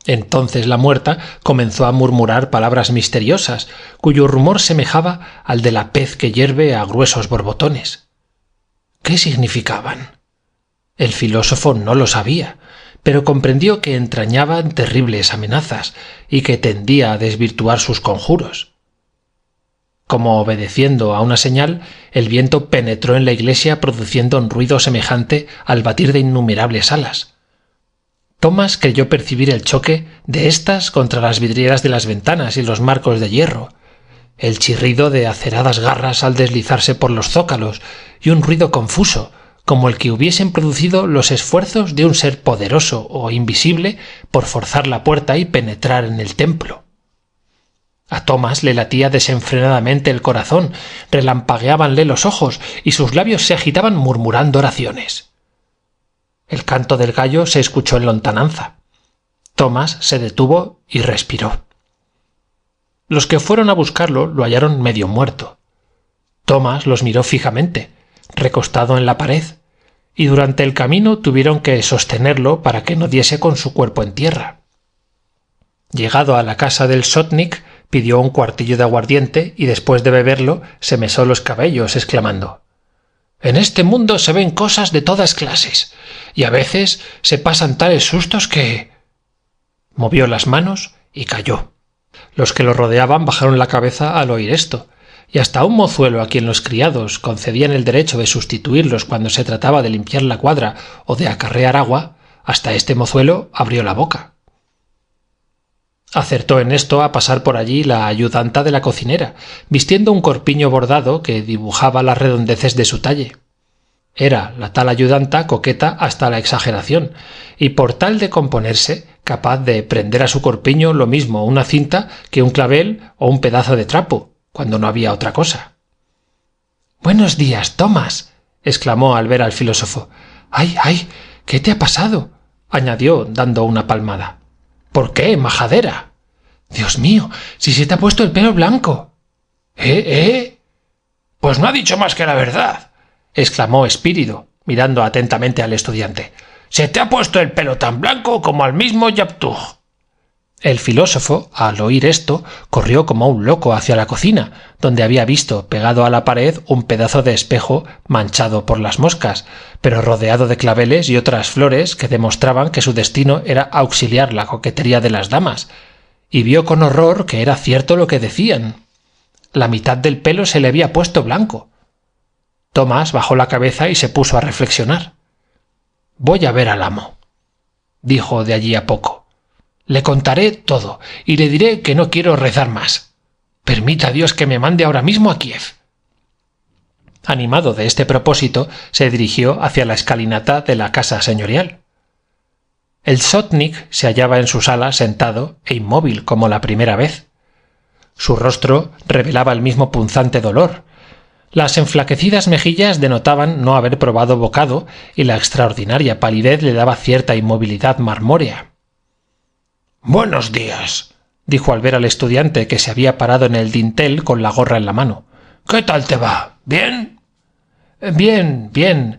Entonces la muerta comenzó a murmurar palabras misteriosas, cuyo rumor semejaba al de la pez que hierve a gruesos borbotones. ¿Qué significaban? El filósofo no lo sabía, pero comprendió que entrañaban terribles amenazas y que tendía a desvirtuar sus conjuros. Como obedeciendo a una señal, el viento penetró en la iglesia produciendo un ruido semejante al batir de innumerables alas. Tomás creyó percibir el choque de éstas contra las vidrieras de las ventanas y los marcos de hierro, el chirrido de aceradas garras al deslizarse por los zócalos y un ruido confuso, como el que hubiesen producido los esfuerzos de un ser poderoso o invisible por forzar la puerta y penetrar en el templo. A Tomás le latía desenfrenadamente el corazón, relampagueábanle los ojos y sus labios se agitaban murmurando oraciones. El canto del gallo se escuchó en lontananza. Tomás se detuvo y respiró. Los que fueron a buscarlo lo hallaron medio muerto. Tomás los miró fijamente, recostado en la pared, y durante el camino tuvieron que sostenerlo para que no diese con su cuerpo en tierra. Llegado a la casa del sotnik, pidió un cuartillo de aguardiente y después de beberlo se mesó los cabellos, exclamando: «En este mundo se ven cosas de todas clases, y a veces se pasan tales sustos que...». Movió las manos y cayó. Los que lo rodeaban bajaron la cabeza al oír esto, y hasta un mozuelo a quien los criados concedían el derecho de sustituirlos cuando se trataba de limpiar la cuadra o de acarrear agua, hasta este mozuelo abrió la boca. Acertó en esto a pasar por allí la ayudanta de la cocinera, vistiendo un corpiño bordado que dibujaba las redondeces de su talle. Era la tal ayudanta coqueta hasta la exageración, y por tal de componerse, capaz de prender a su corpiño lo mismo una cinta que un clavel o un pedazo de trapo, cuando no había otra cosa. «Buenos días, Tomás», exclamó al ver al filósofo. «¡Ay, ay! ¿Qué te ha pasado?», añadió dando una palmada. «¿Por qué, majadera?» «Dios mío, si se te ha puesto el pelo blanco». ¿Eh? Pues no ha dicho más que la verdad», exclamó Espíritu, mirando atentamente al estudiante. «Se te ha puesto el pelo tan blanco como al mismo Yaptug». El filósofo, al oír esto, corrió como un loco hacia la cocina, donde había visto pegado a la pared un pedazo de espejo manchado por las moscas, pero rodeado de claveles y otras flores que demostraban que su destino era auxiliar la coquetería de las damas, y vio con horror que era cierto lo que decían. La mitad del pelo se le había puesto blanco. Tomás bajó la cabeza y se puso a reflexionar. «Voy a ver al amo», dijo de allí a poco. «Le contaré todo y le diré que no quiero rezar más. Permita Dios que me mande ahora mismo a Kiev». Animado de este propósito, se dirigió hacia la escalinata de la casa señorial. El sotnik se hallaba en su sala sentado e inmóvil como la primera vez. Su rostro revelaba el mismo punzante dolor. Las enflaquecidas mejillas denotaban no haber probado bocado y la extraordinaria palidez le daba cierta inmovilidad marmórea. «Buenos días», dijo al ver al estudiante que se había parado en el dintel con la gorra en la mano. ¿Qué tal te va? ¿Bien? Bien, bien.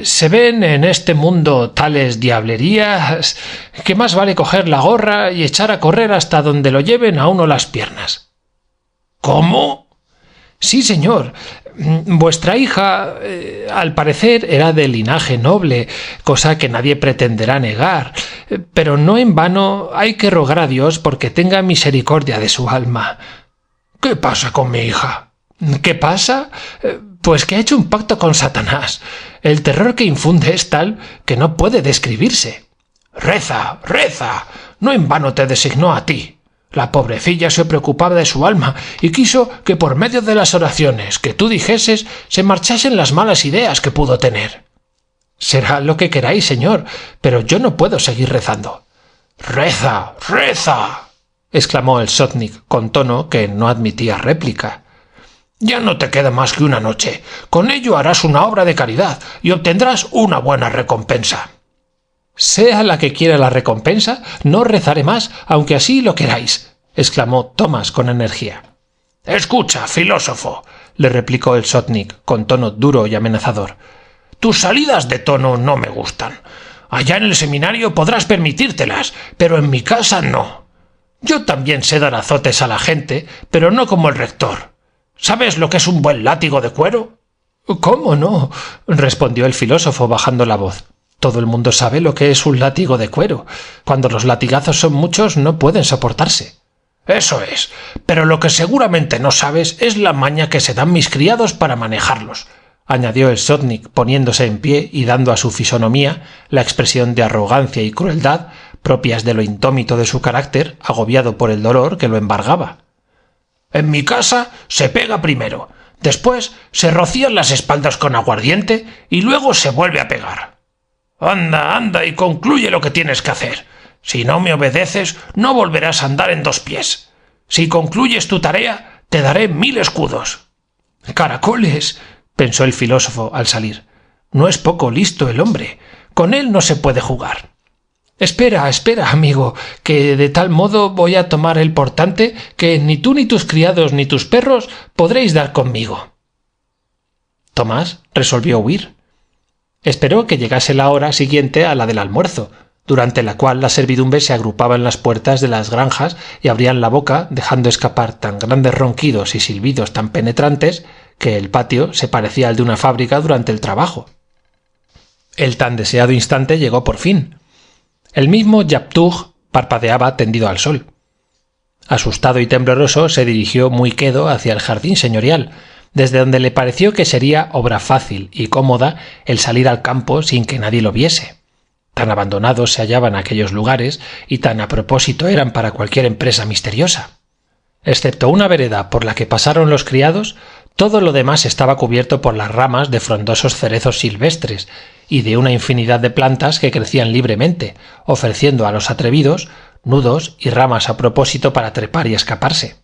Se ven en este mundo tales diablerías que más vale coger la gorra y echar a correr hasta donde lo lleven a uno las piernas. ¿Cómo? Sí, señor. Vuestra hija, al parecer, era de linaje noble, cosa que nadie pretenderá negar, pero no en vano hay que rogar a Dios porque tenga misericordia de su alma. ¿Qué pasa con mi hija? ¿Qué pasa? Pues que ha hecho un pacto con Satanás. El terror que infunde es tal que no puede describirse. Reza, reza. No en vano te designó a ti. La pobrecilla se preocupaba de su alma y quiso que por medio de las oraciones que tú dijeses se marchasen las malas ideas que pudo tener. Será lo que queráis, señor, pero yo no puedo seguir rezando. ¡Reza, reza!, exclamó el sotnik con tono que no admitía réplica. Ya no te queda más que una noche. Con ello harás una obra de caridad y obtendrás una buena recompensa. Sea la que quiera la recompensa, no rezaré más, aunque así lo queráis, exclamó Thomas con energía. Escucha, filósofo, le replicó el sotnik con tono duro y amenazador. Tus salidas de tono no me gustan. Allá en el seminario podrás permitírtelas, pero en mi casa no. Yo también sé dar azotes a la gente, pero no como el rector. ¿Sabes lo que es un buen látigo de cuero? ¿Cómo no?, respondió el filósofo bajando la voz. Todo el mundo sabe lo que es un látigo de cuero. Cuando los latigazos son muchos no pueden soportarse. Eso es, pero lo que seguramente no sabes es la maña que se dan mis criados para manejarlos, añadió el sotnik poniéndose en pie y dando a su fisonomía la expresión de arrogancia y crueldad propias de lo indómito de su carácter, agobiado por el dolor que lo embargaba. En mi casa se pega primero, después se rocían las espaldas con aguardiente y luego se vuelve a pegar. Anda, anda y concluye lo que tienes que hacer. Si no me obedeces, no volverás a andar en dos pies. Si concluyes tu tarea, te daré 1000 escudos. Caracoles, pensó el filósofo al salir. No es poco listo el hombre. Con él no se puede jugar. Espera, espera, amigo, que de tal modo voy a tomar el portante que ni tú ni tus criados ni tus perros podréis dar conmigo. Tomás resolvió huir. Esperó que llegase la hora siguiente a la del almuerzo, durante la cual la servidumbre se agrupaba en las puertas de las granjas y abrían la boca dejando escapar tan grandes ronquidos y silbidos tan penetrantes que el patio se parecía al de una fábrica durante el trabajo. El tan deseado instante llegó por fin. El mismo Yaptug parpadeaba tendido al sol. Asustado y tembloroso se dirigió muy quedo hacia el jardín señorial, desde donde le pareció que sería obra fácil y cómoda el salir al campo sin que nadie lo viese. Tan abandonados se hallaban aquellos lugares y tan a propósito eran para cualquier empresa misteriosa. Excepto una vereda por la que pasaron los criados, todo lo demás estaba cubierto por las ramas de frondosos cerezos silvestres y de una infinidad de plantas que crecían libremente, ofreciendo a los atrevidos nudos y ramas a propósito para trepar y escaparse.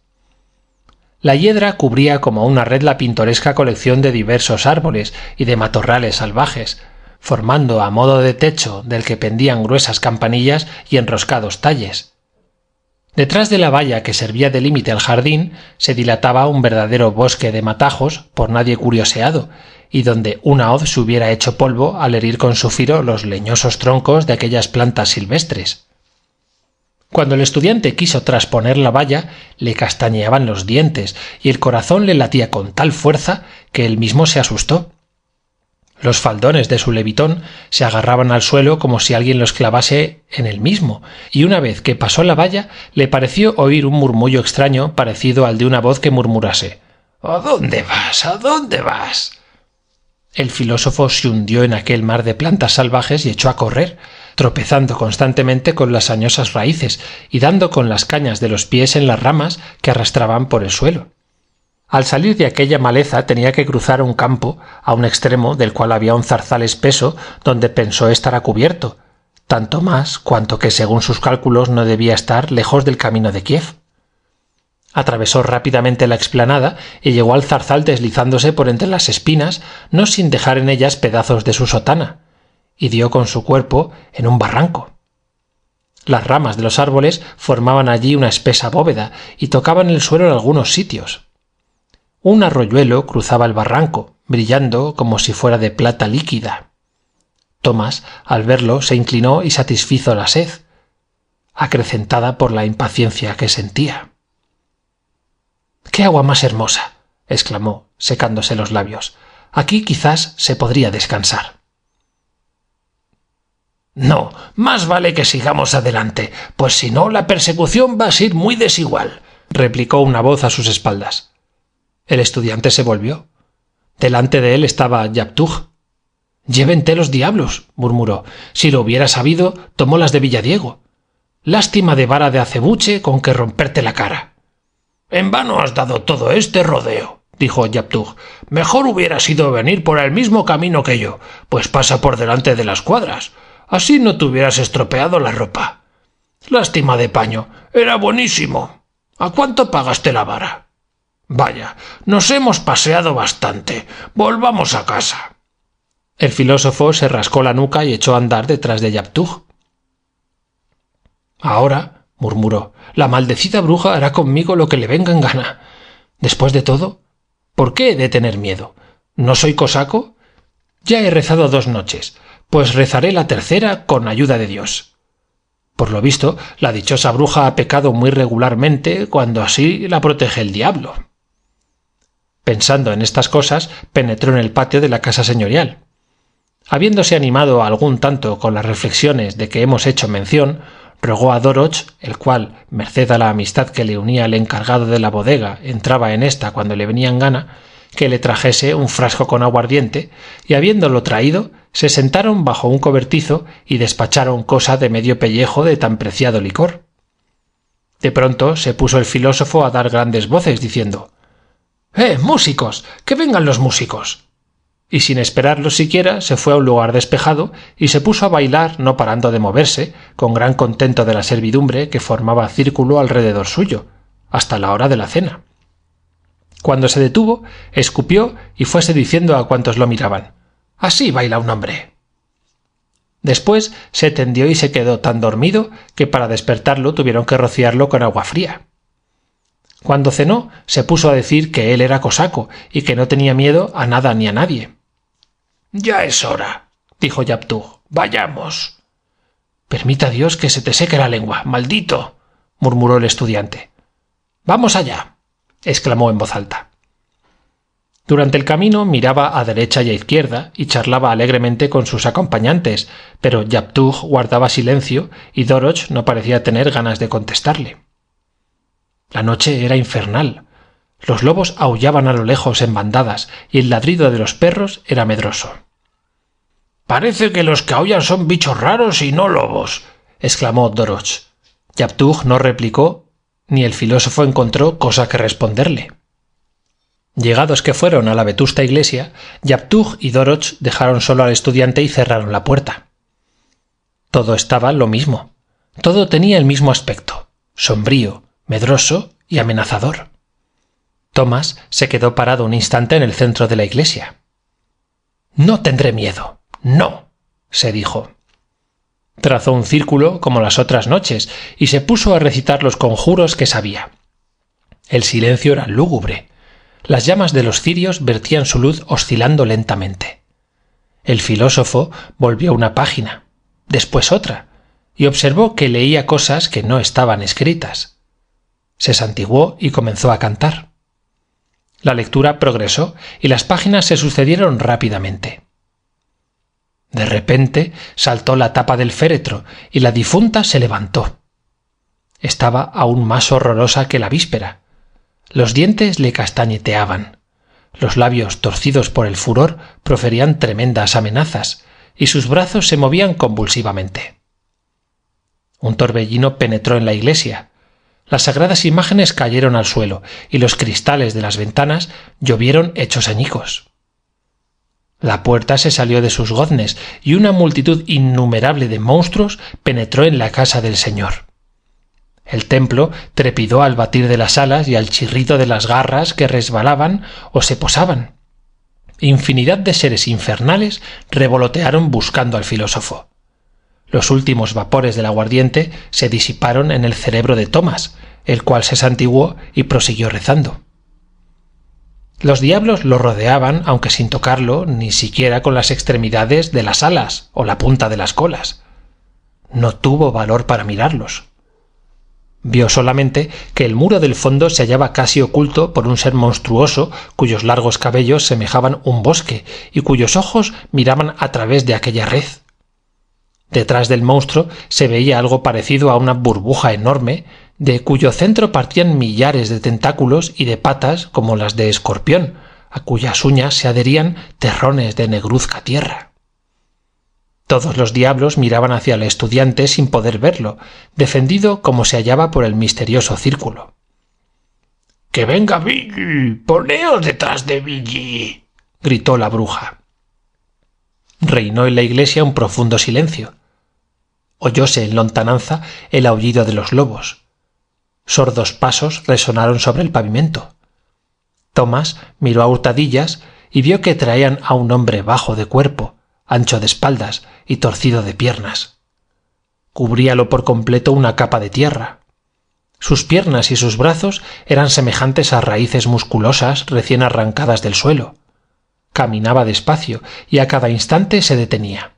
La hiedra cubría como una red la pintoresca colección de diversos árboles y de matorrales salvajes, formando a modo de techo del que pendían gruesas campanillas y enroscados talles. Detrás de la valla que servía de límite al jardín se dilataba un verdadero bosque de matajos por nadie curioseado, y donde una hoz se hubiera hecho polvo al herir con su filo los leñosos troncos de aquellas plantas silvestres. Cuando el estudiante quiso trasponer la valla, le castañeaban los dientes y el corazón le latía con tal fuerza que él mismo se asustó. Los faldones de su levitón se agarraban al suelo como si alguien los clavase en él mismo, y una vez que pasó la valla le pareció oír un murmullo extraño parecido al de una voz que murmurase: ¿A dónde vas? ¿A dónde vas? El filósofo se hundió en aquel mar de plantas salvajes y echó a correr, tropezando constantemente con las añosas raíces y dando con las cañas de los pies en las ramas que arrastraban por el suelo. Al salir de aquella maleza tenía que cruzar un campo a un extremo del cual había un zarzal espeso donde pensó estar a cubierto, tanto más cuanto que según sus cálculos no debía estar lejos del camino de Kiev. Atravesó rápidamente la explanada y llegó al zarzal deslizándose por entre las espinas, no sin dejar en ellas pedazos de su sotana, y dio con su cuerpo en un barranco. Las ramas de los árboles formaban allí una espesa bóveda y tocaban el suelo en algunos sitios. Un arroyuelo cruzaba el barranco, brillando como si fuera de plata líquida. Tomás, al verlo, se inclinó y satisfizo la sed, acrecentada por la impaciencia que sentía. «¡Qué agua más hermosa!», exclamó, secándose los labios. «Aquí quizás se podría descansar». «No, más vale que sigamos adelante, pues si no la persecución va a ser muy desigual», replicó una voz a sus espaldas. El estudiante se volvió. Delante de él estaba Yaptúj. «Llévente los diablos», murmuró. «Si lo hubiera sabido, tomó las de Villadiego. Lástima de vara de acebuche con que romperte la cara». «En vano has dado todo este rodeo», dijo Yaptúj. «Mejor hubiera sido venir por el mismo camino que yo, pues pasa por delante de las cuadras. Así no te hubieras estropeado la ropa. Lástima de paño, era buenísimo. ¿A cuánto pagaste la vara? Vaya, nos hemos paseado bastante. Volvamos a casa». El filósofo se rascó la nuca y echó a andar detrás de Yaptúj. «Ahora», murmuró, «la maldecida bruja hará conmigo lo que le venga en gana. Después de todo, ¿por qué he de tener miedo? ¿No soy cosaco? Ya he rezado 2 noches, pues rezaré la tercera con ayuda de Dios. Por lo visto, la dichosa bruja ha pecado muy regularmente cuando así la protege el diablo». Pensando en estas cosas, penetró en el patio de la casa señorial. Habiéndose animado algún tanto con las reflexiones de que hemos hecho mención, rogó a Doroch, el cual, merced a la amistad que le unía al encargado de la bodega, entraba en ésta cuando le venía en gana, que le trajese un frasco con aguardiente, y habiéndolo traído, se sentaron bajo un cobertizo y despacharon cosa de medio pellejo de tan preciado licor. De pronto se puso el filósofo a dar grandes voces, diciendo: «¡Músicos! ¡Que vengan los músicos!». Y sin esperarlo siquiera se fue a un lugar despejado y se puso a bailar no parando de moverse, con gran contento de la servidumbre que formaba círculo alrededor suyo, hasta la hora de la cena. Cuando se detuvo, escupió y fuese diciendo a cuantos lo miraban: «Así baila un hombre». Después se tendió y se quedó tan dormido que para despertarlo tuvieron que rociarlo con agua fría. Cuando cenó, se puso a decir que él era cosaco y que no tenía miedo a nada ni a nadie. «Ya es hora», dijo Yaptúj. «Vayamos». «Permita Dios que se te seque la lengua, maldito», murmuró el estudiante. «Vamos allá», exclamó en voz alta. Durante el camino miraba a derecha y a izquierda y charlaba alegremente con sus acompañantes, pero Yaptúj guardaba silencio y Doroch no parecía tener ganas de contestarle. La noche era infernal. Los lobos aullaban a lo lejos en bandadas y el ladrido de los perros era medroso. «Parece que los que aullan son bichos raros y no lobos», exclamó Doroch. Yaptúj no replicó, ni el filósofo encontró cosa que responderle. Llegados que fueron a la vetusta iglesia, Yaptúj y Doroch dejaron solo al estudiante y cerraron la puerta. Todo estaba lo mismo. Todo tenía el mismo aspecto, sombrío, medroso y amenazador. Tomás se quedó parado un instante en el centro de la iglesia. «No tendré miedo, no», se dijo. Trazó un círculo como las otras noches y se puso a recitar los conjuros que sabía. El silencio era lúgubre. Las llamas de los cirios vertían su luz oscilando lentamente. El filósofo volvió una página, después otra, y observó que leía cosas que no estaban escritas. Se santiguó y comenzó a cantar. La lectura progresó y las páginas se sucedieron rápidamente. De repente saltó la tapa del féretro y la difunta se levantó. Estaba aún más horrorosa que la víspera. Los dientes le castañeteaban. Los labios, torcidos por el furor, proferían tremendas amenazas y sus brazos se movían convulsivamente. Un torbellino penetró en la iglesia. Las sagradas imágenes cayeron al suelo y los cristales de las ventanas llovieron hechos añicos. La puerta se salió de sus goznes y una multitud innumerable de monstruos penetró en la casa del Señor. El templo trepidó al batir de las alas y al chirrido de las garras que resbalaban o se posaban. Infinidad de seres infernales revolotearon buscando al filósofo. Los últimos vapores del aguardiente se disiparon en el cerebro de Thomas, el cual se santiguó y prosiguió rezando. Los diablos lo rodeaban, aunque sin tocarlo, ni siquiera con las extremidades de las alas o la punta de las colas. No tuvo valor para mirarlos. Vio solamente que el muro del fondo se hallaba casi oculto por un ser monstruoso cuyos largos cabellos semejaban un bosque y cuyos ojos miraban a través de aquella red. Detrás del monstruo se veía algo parecido a una burbuja enorme, de cuyo centro partían millares de tentáculos y de patas como las de escorpión, a cuyas uñas se adherían terrones de negruzca tierra. Todos los diablos miraban hacia el estudiante sin poder verlo, defendido como se hallaba por el misterioso círculo. —¡Que venga Billy! ¡Poneos detrás de Billy! —gritó la bruja. Reinó en la iglesia un profundo silencio. Oyóse en lontananza el aullido de los lobos. Sordos pasos resonaron sobre el pavimento. Thomas miró a hurtadillas y vio que traían a un hombre bajo de cuerpo, ancho de espaldas y torcido de piernas. Cubríalo por completo una capa de tierra. Sus piernas y sus brazos eran semejantes a raíces musculosas recién arrancadas del suelo. Caminaba despacio y a cada instante se detenía.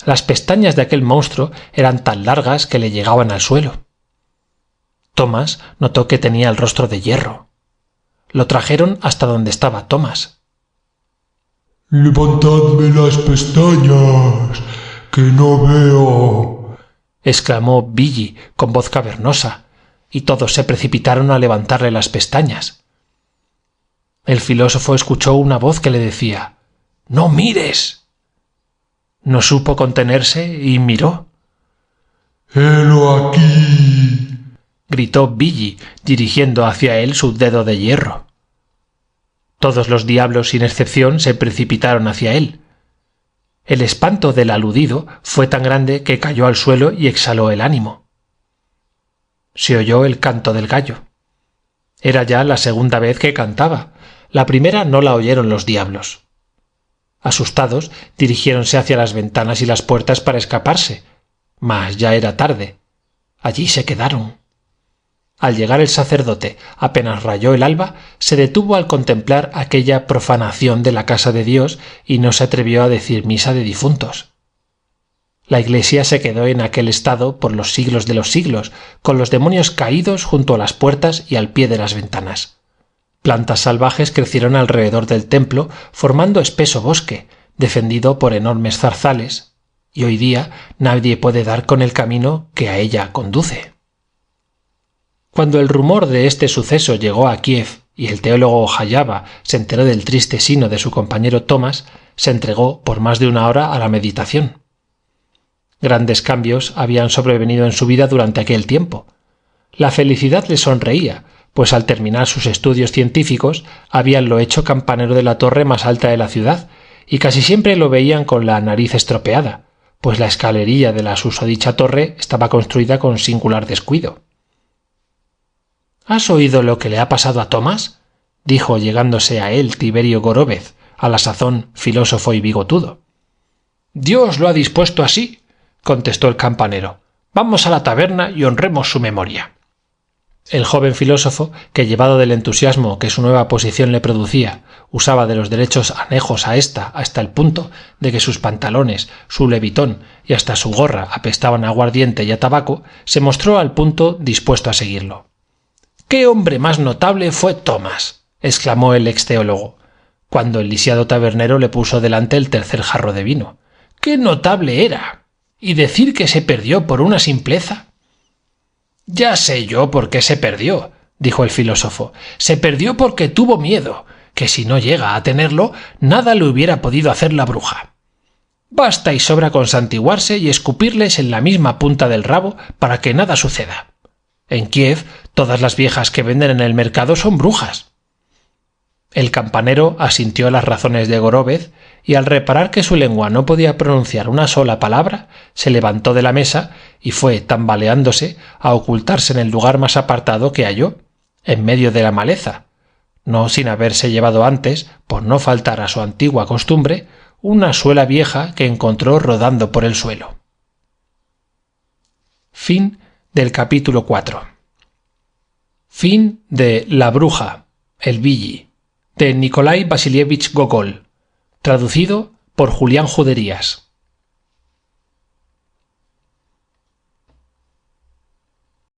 Las pestañas de aquel monstruo eran tan largas que le llegaban al suelo. Thomas notó que tenía el rostro de hierro. Lo trajeron hasta donde estaba Thomas. —¡Levantadme las pestañas, que no veo! —exclamó Billy con voz cavernosa, y todos se precipitaron a levantarle las pestañas. El filósofo escuchó una voz que le decía: —¡No mires! No supo contenerse y miró. —¡Helo aquí! —gritó Billy, dirigiendo hacia él su dedo de hierro. Todos los diablos sin excepción se precipitaron hacia él. El espanto del aludido fue tan grande que cayó al suelo y exhaló el ánimo. Se oyó el canto del gallo. Era ya la segunda vez que cantaba. La primera no la oyeron los diablos. Asustados, dirigiéronse hacia las ventanas y las puertas para escaparse, mas ya era tarde. Allí se quedaron. Al llegar el sacerdote, apenas rayó el alba, se detuvo al contemplar aquella profanación de la casa de Dios y no se atrevió a decir misa de difuntos. La iglesia se quedó en aquel estado por los siglos de los siglos, con los demonios caídos junto a las puertas y al pie de las ventanas. Plantas salvajes crecieron alrededor del templo, formando espeso bosque, defendido por enormes zarzales, y hoy día nadie puede dar con el camino que a ella conduce. Cuando el rumor de este suceso llegó a Kiev y el teólogo Hayaba se enteró del triste sino de su compañero Thomas, se entregó por más de una hora a la meditación. Grandes cambios habían sobrevenido en su vida durante aquel tiempo. La felicidad le sonreía, pues al terminar sus estudios científicos habíanlo hecho campanero de la torre más alta de la ciudad, y casi siempre lo veían con la nariz estropeada, pues la escalerilla de la susodicha torre estaba construida con singular descuido. —¿Has oído lo que le ha pasado a Thomas? —dijo llegándose a él Tiberio Goróvez, a la sazón filósofo y bigotudo. —Dios lo ha dispuesto así —contestó el campanero—. Vamos a la taberna y honremos su memoria. El joven filósofo, que llevado del entusiasmo que su nueva posición le producía, usaba de los derechos anejos a ésta hasta el punto de que sus pantalones, su levitón y hasta su gorra apestaban a aguardiente y a tabaco, se mostró al punto dispuesto a seguirlo. —¡Qué hombre más notable fue Thomas! —exclamó el ex teólogo, cuando el lisiado tabernero le puso delante el tercer jarro de vino. —¡Qué notable era! ¿Y decir que se perdió por una simpleza? —Ya sé yo por qué se perdió —dijo el filósofo—. Se perdió porque tuvo miedo, que si no llega a tenerlo, nada le hubiera podido hacer la bruja. Basta y sobra con santiguarse y escupirles en la misma punta del rabo para que nada suceda. En Kiev todas las viejas que venden en el mercado son brujas. El campanero asintió a las razones de Goróvez y al reparar que su lengua no podía pronunciar una sola palabra, se levantó de la mesa y fue tambaleándose a ocultarse en el lugar más apartado que halló, en medio de la maleza, no sin haberse llevado antes, por no faltar a su antigua costumbre, una suela vieja que encontró rodando por el suelo. Fin del capítulo 4. Fin de La bruja, el Billy, de Nikolai Vasilievich Gogol, traducido por Julián Juderías.